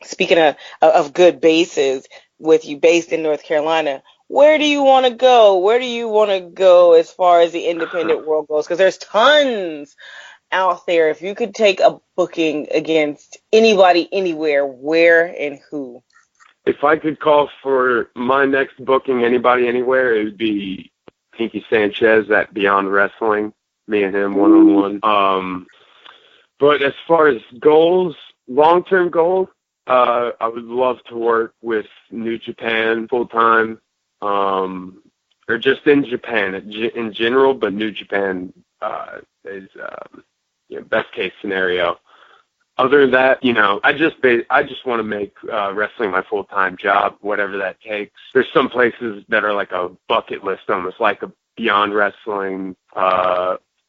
Speaking of good bases, with you based in North Carolina, where do you want to go? Where do you want to go as far as the independent world goes? Because there's tons out there. If you could take a booking against anybody, anywhere, where and who? If I could call for my next booking, anybody, anywhere, it would be Pinky Sanchez at Beyond Wrestling. Me and him one-on-one. But as far as goals, long-term goals, I would love to work with New Japan full-time. Or just in Japan in general, but New Japan is best case scenario. Other than that, you know, I just want to make wrestling my full-time job, whatever that takes. There's some places that are like a bucket list, almost like a Beyond Wrestling,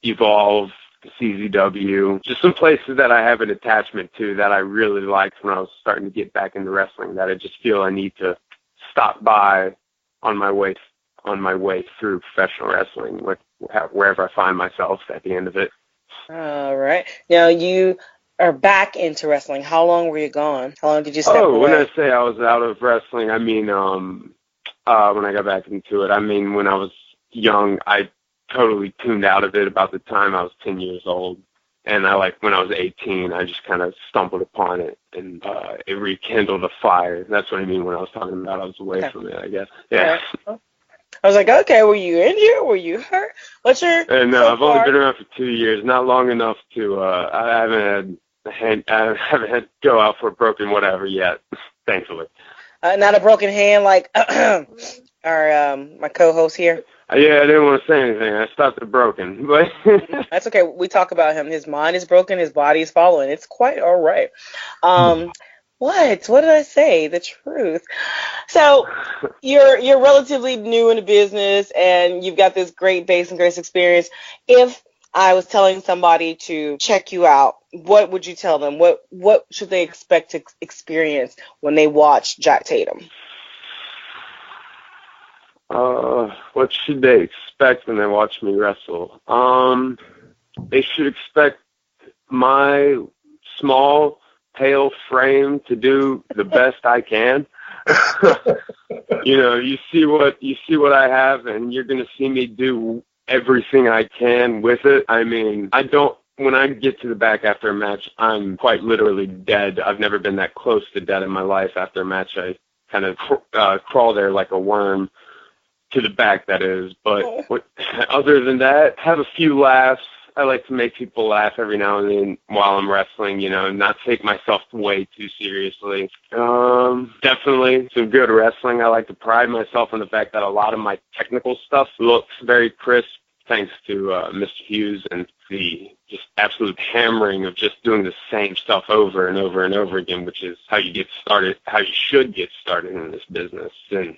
Evolve, CZW, just some places that I have an attachment to that I really liked when I was starting to get back into wrestling, that I just feel I need to stop by on my way through professional wrestling, wherever I find myself at the end of it. All right. Now you are back into wrestling. How long were you gone? How long did you step away? When I say I was out of wrestling, I mean when I got back into it. I mean when I was young, I totally tuned out of it about the time I was 10 years old. And when I was 18, I just kind of stumbled upon it, and it rekindled a fire. That's what I mean when I was talking about I was away from it, I guess. Yeah. Right. I was like, okay, were you injured? Were you hurt? What's your... No, I've only been around for 2 years, not long enough to... I haven't had to go out for a broken whatever yet, thankfully. Not a broken hand like my co-host here? Yeah, I didn't want to say anything. I stopped at broken. But that's okay. We talk about him. His mind is broken. His body is following. It's quite all right. What did I say? The truth. So you're relatively new in the business, and you've got this great base and great experience. If I was telling somebody to check you out, what would you tell them? What should they expect to experience when they watch Jak Tatum? What should they expect when they watch me wrestle? They should expect my small, pale frame to do the best I can. You know, you see what I have, and you're gonna see me do everything I can with it. I mean, when I get to the back after a match, I'm quite literally dead. I've never been that close to dead in my life after a match. I kind of crawl there like a worm. To the back, that is. But other than that, have a few laughs. I like to make people laugh every now and then while I'm wrestling, you know, and not take myself way too seriously. Definitely some good wrestling. I like to pride myself on the fact that a lot of my technical stuff looks very crisp, thanks to Mr. Hughes and the just absolute hammering of just doing the same stuff over and over and over again, which is how you should get started in this business. And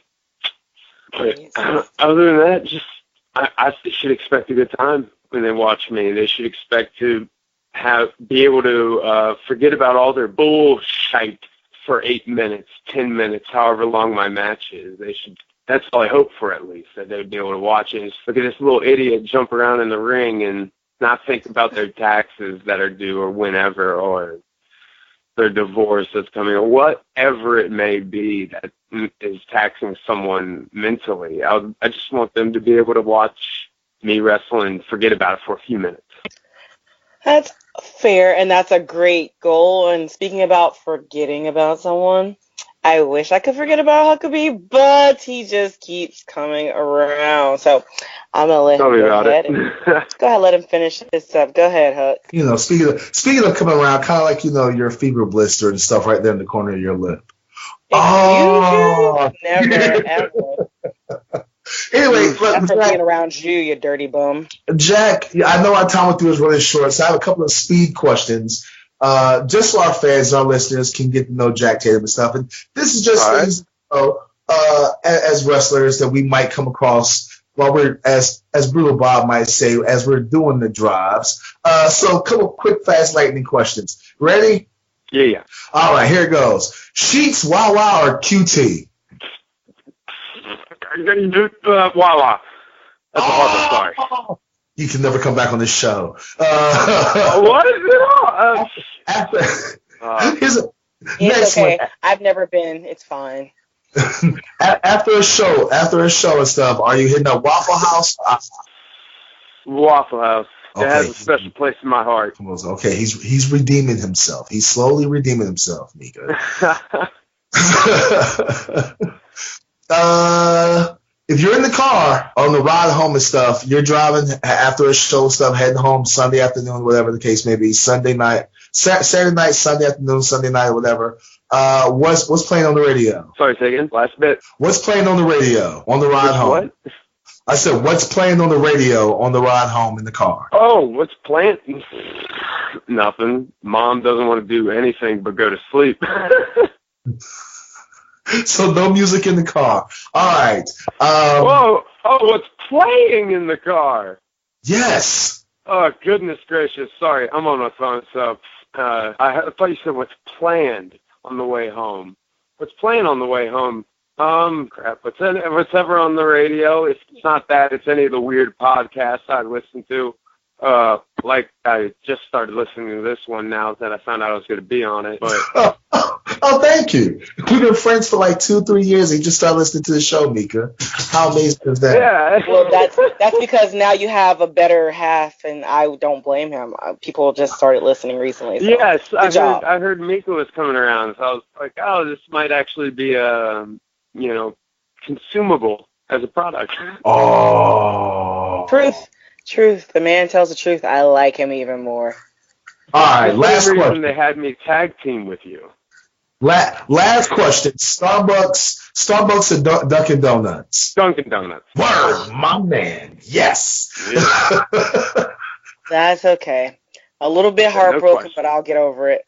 other than that, just I should expect a good time when they watch me. They should expect to be able to forget about all their bullshit for 8 minutes, 10 minutes, however long my match is. That's all I hope for, at least, that they would be able to watch it. Just look at this little idiot jump around in the ring and not think about their taxes that are due or whenever, or their divorce that's coming, or whatever it may be that is taxing someone mentally. I just want them to be able to watch me wrestle and forget about it for a few minutes. That's fair, and that's a great goal. And speaking about forgetting about someone, I wish I could forget about Huckabee, but he just keeps coming around. So I'm gonna let him go ahead. Go ahead, let him finish this up. Go ahead, Huck. You know, speaking of coming around, kind of like, you know, your fever blister and stuff right there in the corner of your lip. Never ever. Anyway, after being around you, you dirty bum. Jack, I know our time with you is really short, so I have a couple of speed questions. Just so our fans and our listeners can get to know Jak Tatum and stuff. And this is just things, as wrestlers that we might come across while we're, as Brutal Bob might say, as we're doing the drives. So a couple quick, fast, lightning questions. Ready? Yeah. All right, here it goes. Sheets, Wawa, or QT? Wawa. That's a hard one, sorry. You can never come back on this show. What is it? Next okay. one. I've never been. It's fine. After a show and stuff, are you hitting up Waffle House? Waffle House. Okay. It has a special place in my heart. Okay, he's redeeming himself. He's slowly redeeming himself, Mika. If you're in the car on the ride home and stuff, you're driving after a show and stuff, heading home Sunday afternoon, whatever the case may be, Sunday night, Saturday night, Sunday afternoon, Sunday night, or whatever. What's playing on the radio? Sorry, say again. Last bit. What's playing on the radio on the ride home? What? I said, what's playing on the radio on the ride home in the car? Oh, what's playing? Nothing. Mom doesn't want to do anything but go to sleep. So no music in the car. All right. What's playing in the car? Yes. Oh, goodness gracious. Sorry, I'm on my phone, so I thought you said what's planned on the way home. What's playing on the way home? Crap. Whatever on the radio. If it's not that, it's any of the weird podcasts I listen to. Like I just started listening to this one now that I found out I was going to be on it. But oh, thank you. We've been friends for like 2-3 years. And you just started listening to the show, Mika. How amazing is that? Yeah. Well, that's because now you have a better half, and I don't blame him. People just started listening recently. So yes, I heard Mika was coming around, so I was like, oh, this might actually be consumable as a product. Oh. Truth. The man tells the truth. I like him even more. All right, last question. They had me tag team with you. Last question. Starbucks or Dunkin' Donuts? Dunkin' Donuts. Word, my man. Yes. Yeah. That's okay. A little bit heartbroken, but I'll get over it.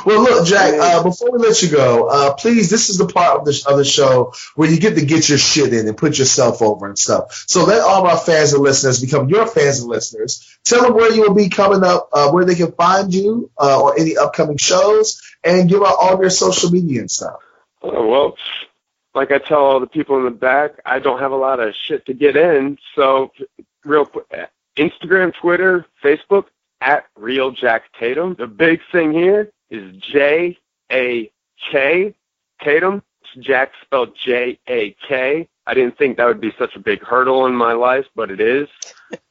Well, look, Jack, before we let you go, please, this is the part of the show where you get to get your shit in and put yourself over and stuff. So let all of our fans and listeners become your fans and listeners. Tell them where you will be coming up, where they can find you, or any upcoming shows, and give out all your social media and stuff. Well, like I tell all the people in the back, I don't have a lot of shit to get in. So real quick, Instagram, Twitter, Facebook, at Real Jak Tatum. The big thing here is J-A-K, Tatum. It's Jak spelled J-A-K. I didn't think that would be such a big hurdle in my life, but it is.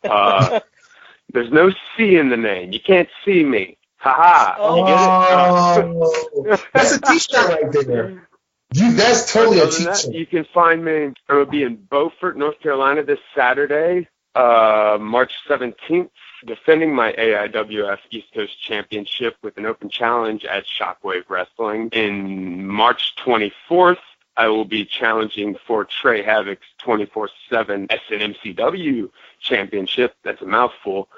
There's no C in the name. You can't see me. Ha-ha. Oh, that's a t-shirt right there. That's totally a t-shirt. You can find me. I'm going to be in Beaufort, North Carolina this Saturday, March 17th. Defending my AIWF East Coast Championship with an open challenge at Shockwave Wrestling. In March 24th, I will be challenging for Trey Havoc's 24/7 SNMCW Championship. That's a mouthful.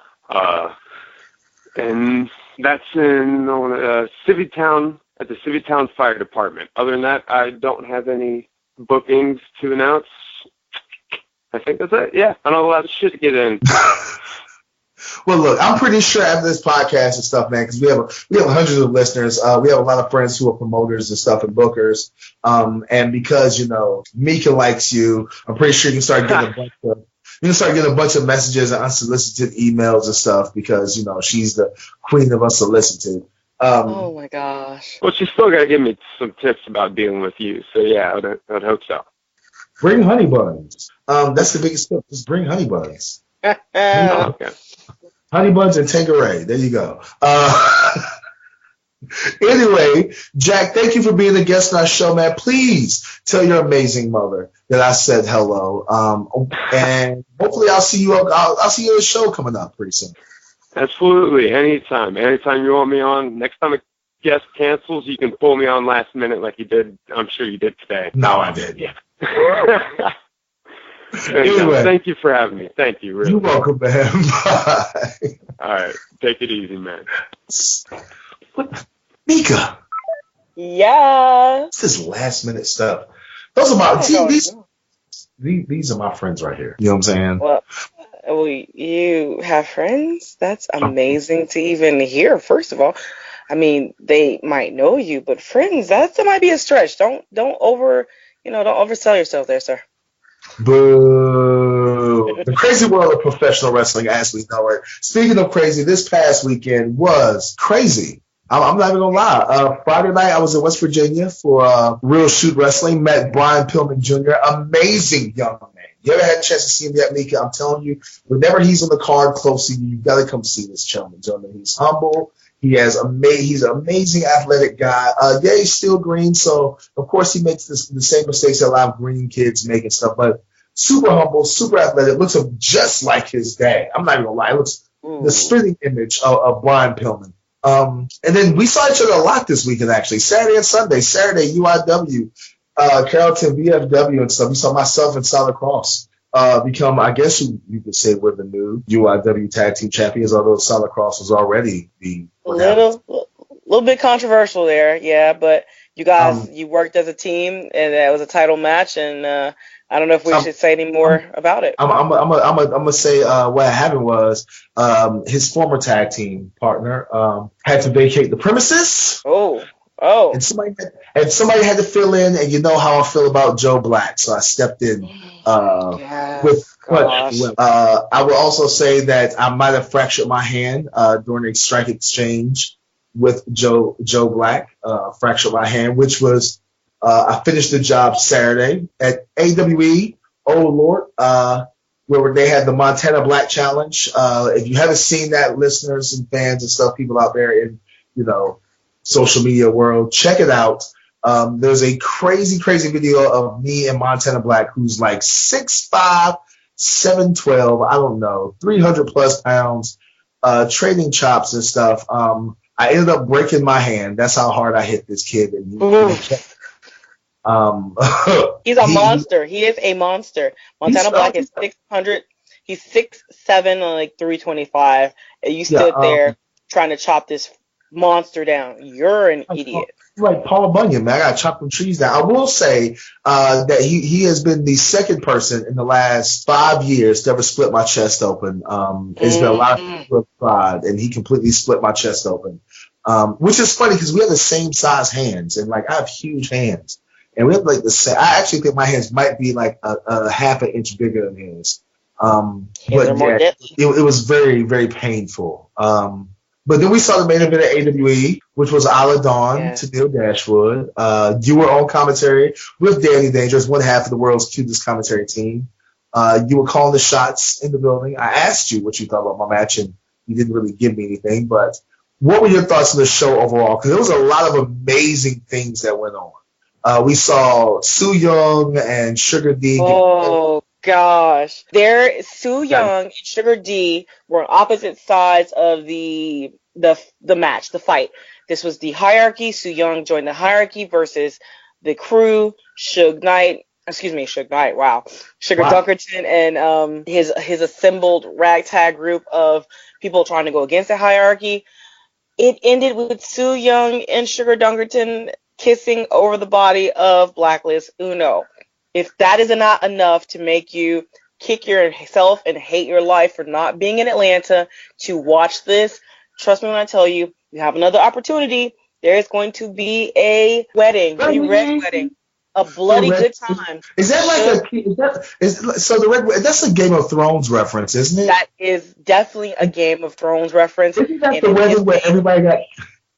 And that's in Civitytown, at the Civitytown Fire Department. Other than that, I don't have any bookings to announce. I think that's it. Yeah, I don't have a lot of shit to get in. Well, look, I'm pretty sure after this podcast and stuff, man, because we have hundreds of listeners. We have a lot of friends who are promoters and stuff and bookers. And because Mika likes you, I'm pretty sure you can start getting a bunch of messages and unsolicited emails and stuff because she's the queen of unsolicited. Oh my gosh. Well, she's still got to give me some tips about dealing with you. So yeah, I'd hope so. Bring honey buns. That's the biggest tip. Just bring honey buns. Okay. Honey buns and Tanqueray. There you go. Anyway, Jack, thank you for being a guest on our show, man. Please tell your amazing mother that I said hello. And hopefully I'll see you. I'll see you at the show coming up pretty soon. Absolutely. Anytime you want me on. Next time a guest cancels, you can pull me on last minute like you did. I'm sure you did today. No, I did. Yeah. Anyway, thank you for having me. Thank you. Really. You're welcome, man. Bye. All right. Take it easy, man. What? Mika. Yeah. This is last minute stuff. Those are my these are my friends right here. You know what I'm saying? Well, you have friends? That's amazing to even hear, first of all. I mean, they might know you, but friends, that might be a stretch. Don't oversell yourself there, sir. Boo. The crazy world of professional wrestling as we know it. Speaking of crazy, this past weekend was crazy. I'm not even going to lie. Friday night, I was in West Virginia for Real Shoot Wrestling. Met Brian Pillman Jr., amazing young man. You ever had a chance to see him yet, Mika? I'm telling you, whenever he's on the card close to you, you've got to come see this gentleman. He's humble. He's an amazing athletic guy. He's still green, so of course he makes the same mistakes that a lot of green kids make and stuff, but super humble, super athletic, looks just like his dad. I'm not even going to lie. It looks the spitting image of Brian Pillman. And then we saw each other a lot this weekend, actually. Saturday and Sunday. Saturday, UIW, Carrollton, VFW and stuff. We saw myself and Solid Cross become, I guess you could say we're the new UIW Tag Team Champions, although Solid Cross was already the... A little bit controversial there, yeah, but you guys, you worked as a team, and that was a title match, and I don't know if we should say any more about it. I'm gonna say what happened was his former tag team partner had to vacate the premises. Oh. And somebody had to fill in, and you know how I feel about Joe Black, so I stepped in with. But I will also say that I might have fractured my hand during a strike exchange with Joe Black. Fractured my hand, which was. I finished the job Saturday at AWE, where they had the Montana Black Challenge. If you haven't seen that, listeners and fans and stuff, people out there in, social media world, check it out. There's a crazy, crazy video of me and Montana Black, who's like 6'5", 7'12", I don't know, 300 plus pounds, trading chops and stuff. I ended up breaking my hand. That's how hard I hit this kid. And he's a monster. He is a monster. Montana Black is 600. He's 6'7", like 325. And you stood there trying to chop this monster down. You're an idiot. Like Paul Bunyan, man. I got to chop them trees down. I will say that he has been the second person in the last 5 years to ever split my chest open. It's been a lot of people tried, and he completely split my chest open, which is funny because we have the same size hands, and like I have huge hands. And we have like the same. I actually think my hands might be like a half an inch bigger than his. But yeah, it was very, very painful. But then we saw the main event at AWE, which was Isla Dawn to Neil Dashwood. You were on commentary with Danny Dangerous, one half of the world's cutest commentary team. You were calling the shots in the building. I asked you what you thought about my match, and you didn't really give me anything. But what were your thoughts on the show overall? Because there was a lot of amazing things that went on. We saw Su Yung and Sugar D. Oh gosh, Su Yung and Sugar D were on opposite sides of the match, the fight. This was the hierarchy. Su Yung joined the hierarchy versus the crew. Suge Knight. Wow, Dunkerton and his assembled ragtag group of people trying to go against the hierarchy. It ended with Su Yung and Sugar Dunkerton kissing over the body of Blacklist Uno. If that is not enough to make you kick yourself and hate your life for not being in Atlanta to watch this, trust me when I tell you, you have another opportunity. There is going to be a wedding, a red wedding, a bloody good time. Is that so the red? That's a Game of Thrones reference, isn't it? That is definitely a Game of Thrones reference. Isn't that the wedding where everybody got?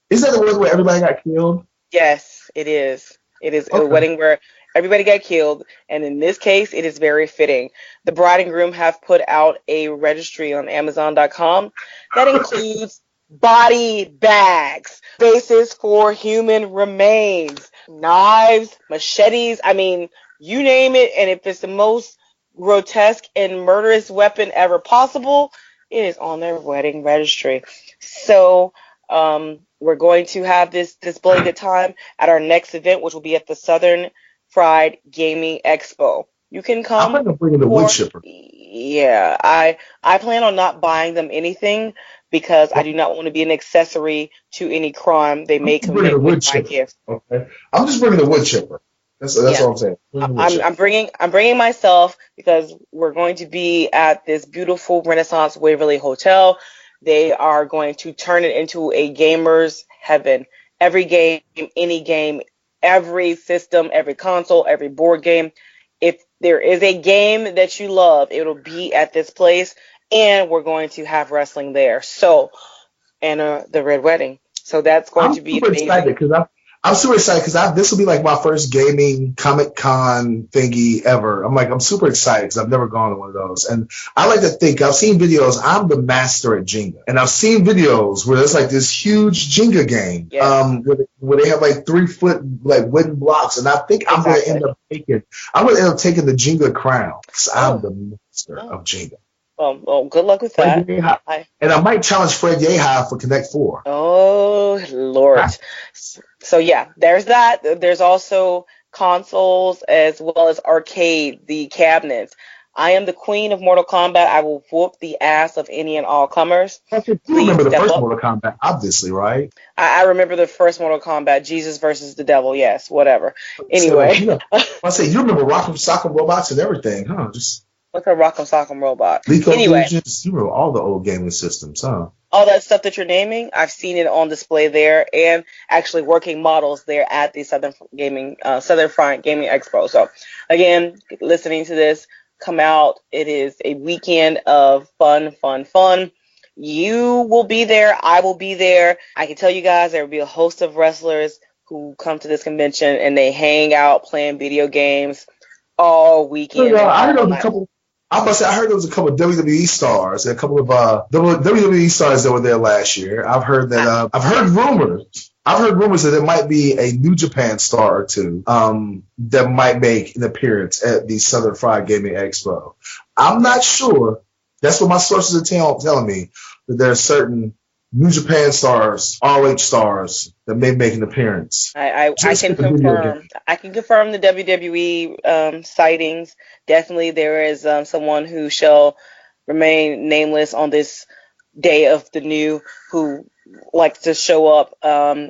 Is that the wedding where everybody got killed? Yes, it is. It is a wedding where everybody got killed, and in this case, it is very fitting. The bride and groom have put out a registry on Amazon.com that includes body bags, bases for human remains, knives, machetes. I mean, you name it, and if it's the most grotesque and murderous weapon ever possible, it is on their wedding registry. So, we're going to have this bloody good time at our next event, which will be at the Southern Fried Gaming Expo. You can come. I'm going to bring in the wood chipper. Yeah, I plan on not buying them anything because I do not want to be an accessory to any crime they may commit with my gift. Okay, I'm just bringing the wood chipper. That's all I'm saying. I'm bringing myself because we're going to be at this beautiful Renaissance Waverly Hotel. They are going to turn it into a gamer's heaven. Every game, any game, every system, every console, every board game. If there is a game that you love, it'll be at this place, and we're going to have wrestling there. So, and the Red Wedding. So that's going to be amazing. I'm super excited because this will be like my first gaming Comic-Con thingy ever. I'm super excited because I've never gone to one of those. And I like to think, I've seen videos, I'm the master at Jenga. And I've seen videos where there's like this huge Jenga game where they have like 3-foot like wooden blocks. And I think I'm going to end up taking the Jenga crown because I'm the master of Jenga. Well, good luck with that. And I might challenge Fred Yehi for Connect 4. Oh, Lord. So, yeah, there's that. There's also consoles as well as arcade, the cabinets. I am the queen of Mortal Kombat. I will whoop the ass of any and all comers. You remember the first Mortal Kombat, obviously, right? I remember the first Mortal Kombat, Jesus versus the Devil. Yes, whatever. Anyway. You remember Rock'em Sock'em Robots and everything, huh? What's a Rock'em Sock'em Robot? Anyway. You remember all the old gaming systems, huh? All that stuff that you're naming, I've seen it on display there and actually working models there at the Southern Fried Gaming Expo. So, again, listening to this, come out. It is a weekend of fun. You will be there. I will be there. I can tell you guys there will be a host of wrestlers who come to this convention and they hang out playing video games all weekend. I heard there was a couple of WWE stars, a couple of WWE stars that were there last year. I've heard rumors that there might be a New Japan star or two that might make an appearance at the Southern Fried Gaming Expo. I'm not sure. That's what my sources are telling me, that there are certain New Japan stars, ROH stars that may make an appearance. I can confirm. I can confirm the WWE sightings. Definitely, there is someone who shall remain nameless on this day of the new who likes to show up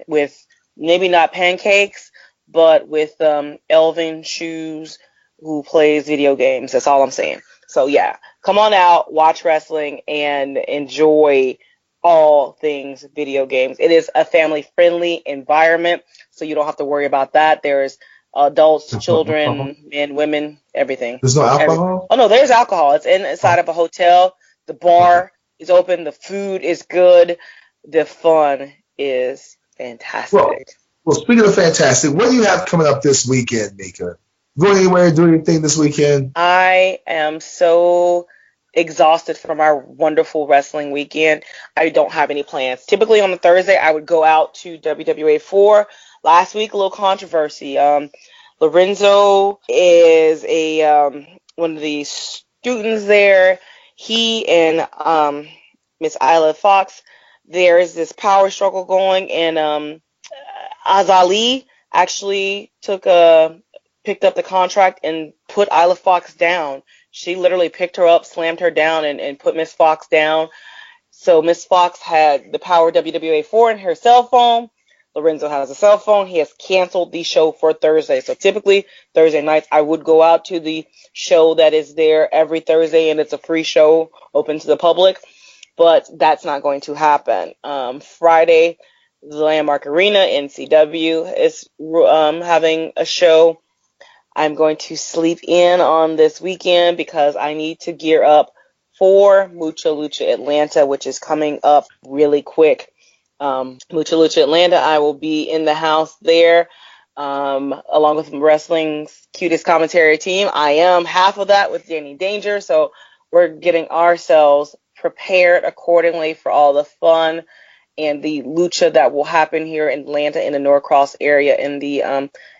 with maybe not pancakes, but with elven shoes, who plays video games. That's all I'm saying. So yeah, come on out, watch wrestling, and enjoy all things video games. It is a family-friendly environment, so you don't have to worry about that. There's adults, children, men, women, everything. There's no alcohol? Oh, no, there's alcohol. It's inside of a hotel. The bar is open. The food is good. The fun is fantastic. Well, speaking of fantastic, what do you have coming up this weekend, Mika? Going anywhere, doing anything this weekend? I am so exhausted from our wonderful wrestling weekend. I don't have any plans. Typically on a Thursday, I would go out to WWA 4. Last week, a little controversy. Lorenzo is one of the students there. He and Miss Isla Fox, there is this power struggle going, and Azali actually picked up the contract and put Isla Fox down. She literally picked her up, slammed her down, and put Miss Fox down. So Miss Fox had the Power WWA 4 in her cell phone. Lorenzo has a cell phone. He has canceled the show for Thursday. So typically Thursday nights I would go out to the show that is there every Thursday, and it's a free show open to the public. But that's not going to happen. Friday, the Landmark Arena, NCW, is having a show. I'm going to sleep in on this weekend because I need to gear up for Mucha Lucha Atlanta, which is coming up really quick. Mucha Lucha Atlanta, I will be in the house there along with wrestling's cutest commentary team. I am half of that with Danny Danger, so we're getting ourselves prepared accordingly for all the fun and the lucha that will happen here in Atlanta in the Norcross area in the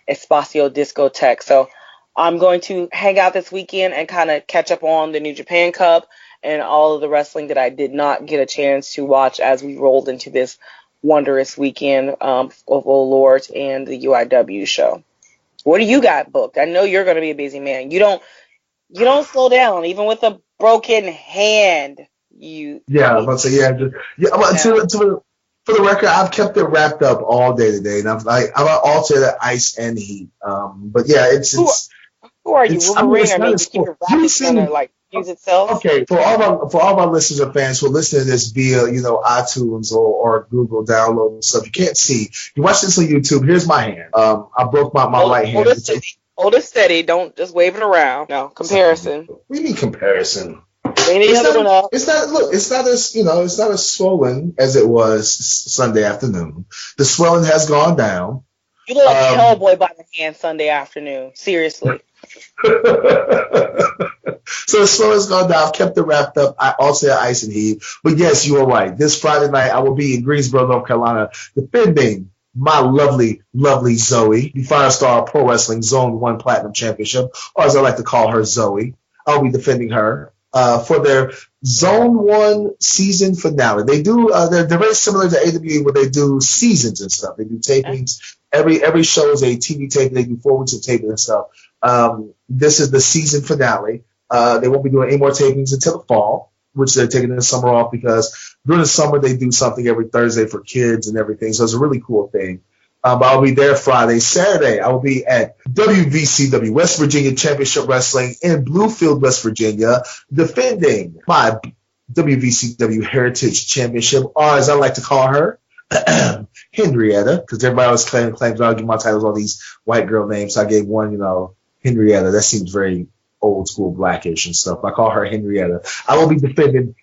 Espacio Discotheque. So I'm going to hang out this weekend and kind of catch up on the New Japan Cup and all of the wrestling that I did not get a chance to watch as we rolled into this wondrous weekend of Oh Lord and the UIW show. What do you got booked? I know you're going to be a busy man. You don't slow down, even with a broken hand. I'm about to say, for the record, I've kept it wrapped up all day today, and I'm altered ice and heat. But yeah, who are you? Wolverine, or maybe keep your rabbit gonna like use itself? Okay, for all of our listeners and fans who are listening to this via iTunes or Google download and stuff, you can't see. You watch this on YouTube. Here's my hand. I broke my right hand. Hold it steady. Don't just wave it around. No comparison. What do you mean comparison? It's not as swollen as it was Sunday afternoon. The swelling has gone down. You look like Hellboy by the hand Sunday afternoon. Seriously. So the swelling has gone down. I've kept it wrapped up. I also had ice and heat. But yes, you are right. This Friday night, I will be in Greensboro, North Carolina, defending my lovely, lovely Zoe, the Firestar Pro Wrestling Zone 1 Platinum Championship, or as I like to call her, Zoe. I'll be defending her for their Zone 1 season finale. They do they're very similar to AWA where they do seasons and stuff. They do tapings. Every show is a TV taping. They do 4 weeks of taping and stuff. This is the season finale. They won't be doing any more tapings until the fall, which they're taking the summer off because during the summer they do something every Thursday for kids and everything. So it's a really cool thing. But I'll be there Friday. Saturday, I will be at WVCW, West Virginia Championship Wrestling in Bluefield, West Virginia, defending my WVCW Heritage Championship, or as I like to call her, Henrietta, because everybody always claims I'll give my titles all these white girl names. So I gave one, Henrietta. That seems very old school blackish and stuff. I call her Henrietta. I will be defending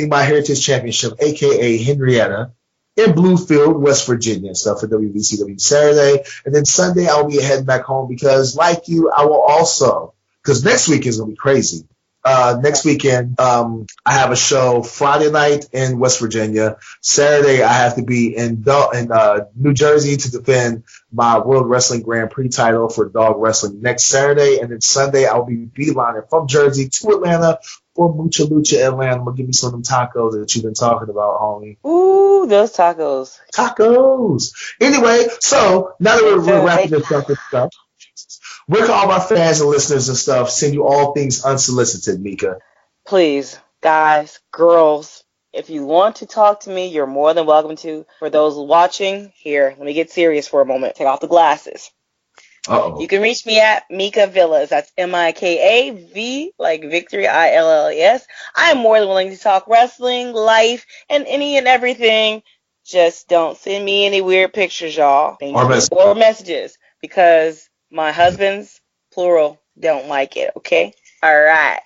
my Heritage Championship, aka Henrietta, in Bluefield, West Virginia and stuff for WVCW Saturday. And then Sunday I'll be heading back home because like you, I will also, because next week is going to be crazy. Next weekend, I have a show Friday night in West Virginia. Saturday, I have to be in New Jersey to defend my World Wrestling Grand Prix title for dog wrestling next Saturday. And then Sunday, I'll be beelining from Jersey to Atlanta for Mucha Lucha Atlanta. I'm going to give me some of them tacos that you've been talking about, homie. Ooh, those tacos. Tacos. Anyway, so now that we're wrapping this up and stuff, where can all my fans and listeners and stuff send you all things unsolicited, Mika? Please, guys, girls, if you want to talk to me, you're more than welcome to. For those watching, here, let me get serious for a moment. Take off the glasses. Uh-oh. You can reach me at Mika Villas. That's MIKAV, like victory, ILLAS. I am more than willing to talk wrestling, life, and any and everything. Just don't send me any weird pictures, y'all. Or messages, because my husband's, plural, don't like it, okay? All right.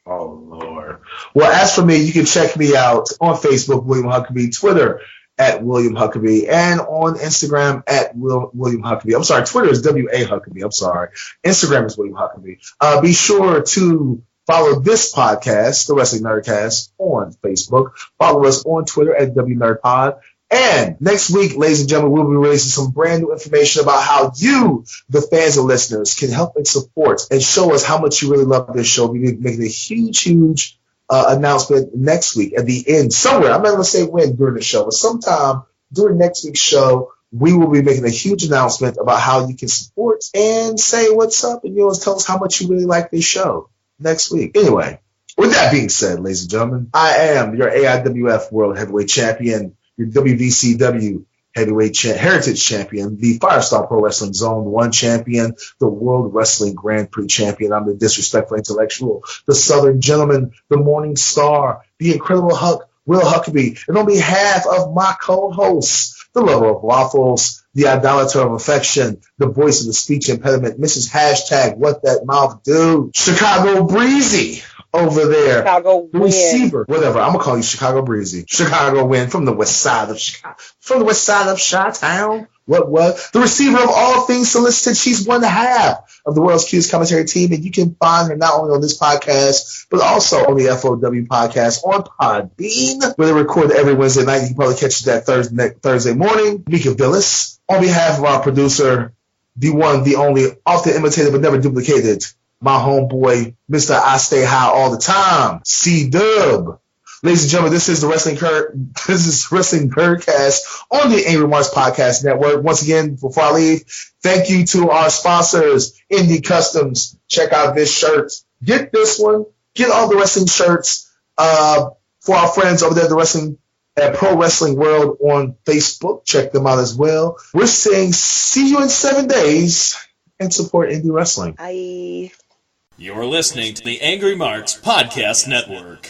Oh, Lord. Well, as for me, you can check me out on Facebook, William Huckabee, Twitter, at William Huckabee, and on Instagram, at William Huckabee. I'm sorry, Twitter is W.A. Huckabee. I'm sorry. Instagram is William Huckabee. Be sure to follow this podcast, the Wrestling Nerdcast, on Facebook. Follow us on Twitter at WNerdPod. And next week, ladies and gentlemen, we'll be releasing some brand new information about how you, the fans and listeners, can help and support and show us how much you really love this show. We'll be making a huge announcement next week at the end, somewhere. I'm not going to say when during the show, but sometime during next week's show, we will be making a huge announcement about how you can support and say what's up and tell us how much you really like this show next week. Anyway, with that being said, ladies and gentlemen, I am your AIWF World Heavyweight Champion, your WVCW Heritage Champion, the Firestar Pro Wrestling Zone 1 Champion, the World Wrestling Grand Prix Champion. I'm the Disrespectful Intellectual, the Southern Gentleman, the Morning Star, the Incredible Huck, Will Huckabee. And on behalf of my co-hosts, the Lover of Waffles, the Idolater of Affection, the Voice of the Speech Impediment, Mrs. Hashtag What That Mouth Do, Chicago Breezy over there. Chicago the win. Receiver, whatever. I'm gonna call you Chicago Breezy. Chicago win from the west side of Chicago, from the west side of Chi-Town. What? The receiver of all things solicited. She's one half of the world's cutest commentary team, and you can find her not only on this podcast, but also on the FOW podcast on Podbean, where they record every Wednesday night. You can probably catch it that Thursday morning. Mika Villas, on behalf of our producer, the one, the only, often imitated but never duplicated, my homeboy, Mr. I Stay High All the Time, C-Dub. Ladies and gentlemen, this is the Wrestling Nerdcast on the Angry Marks Podcast Network. Once again, before I leave, thank you to our sponsors, Indie Customs. Check out this shirt. Get this one. Get all the wrestling shirts for our friends over there at Pro Wrestling World on Facebook. Check them out as well. We're saying see you in 7 days and support indie wrestling. Bye. You're listening to the Angry Marks Podcast Network.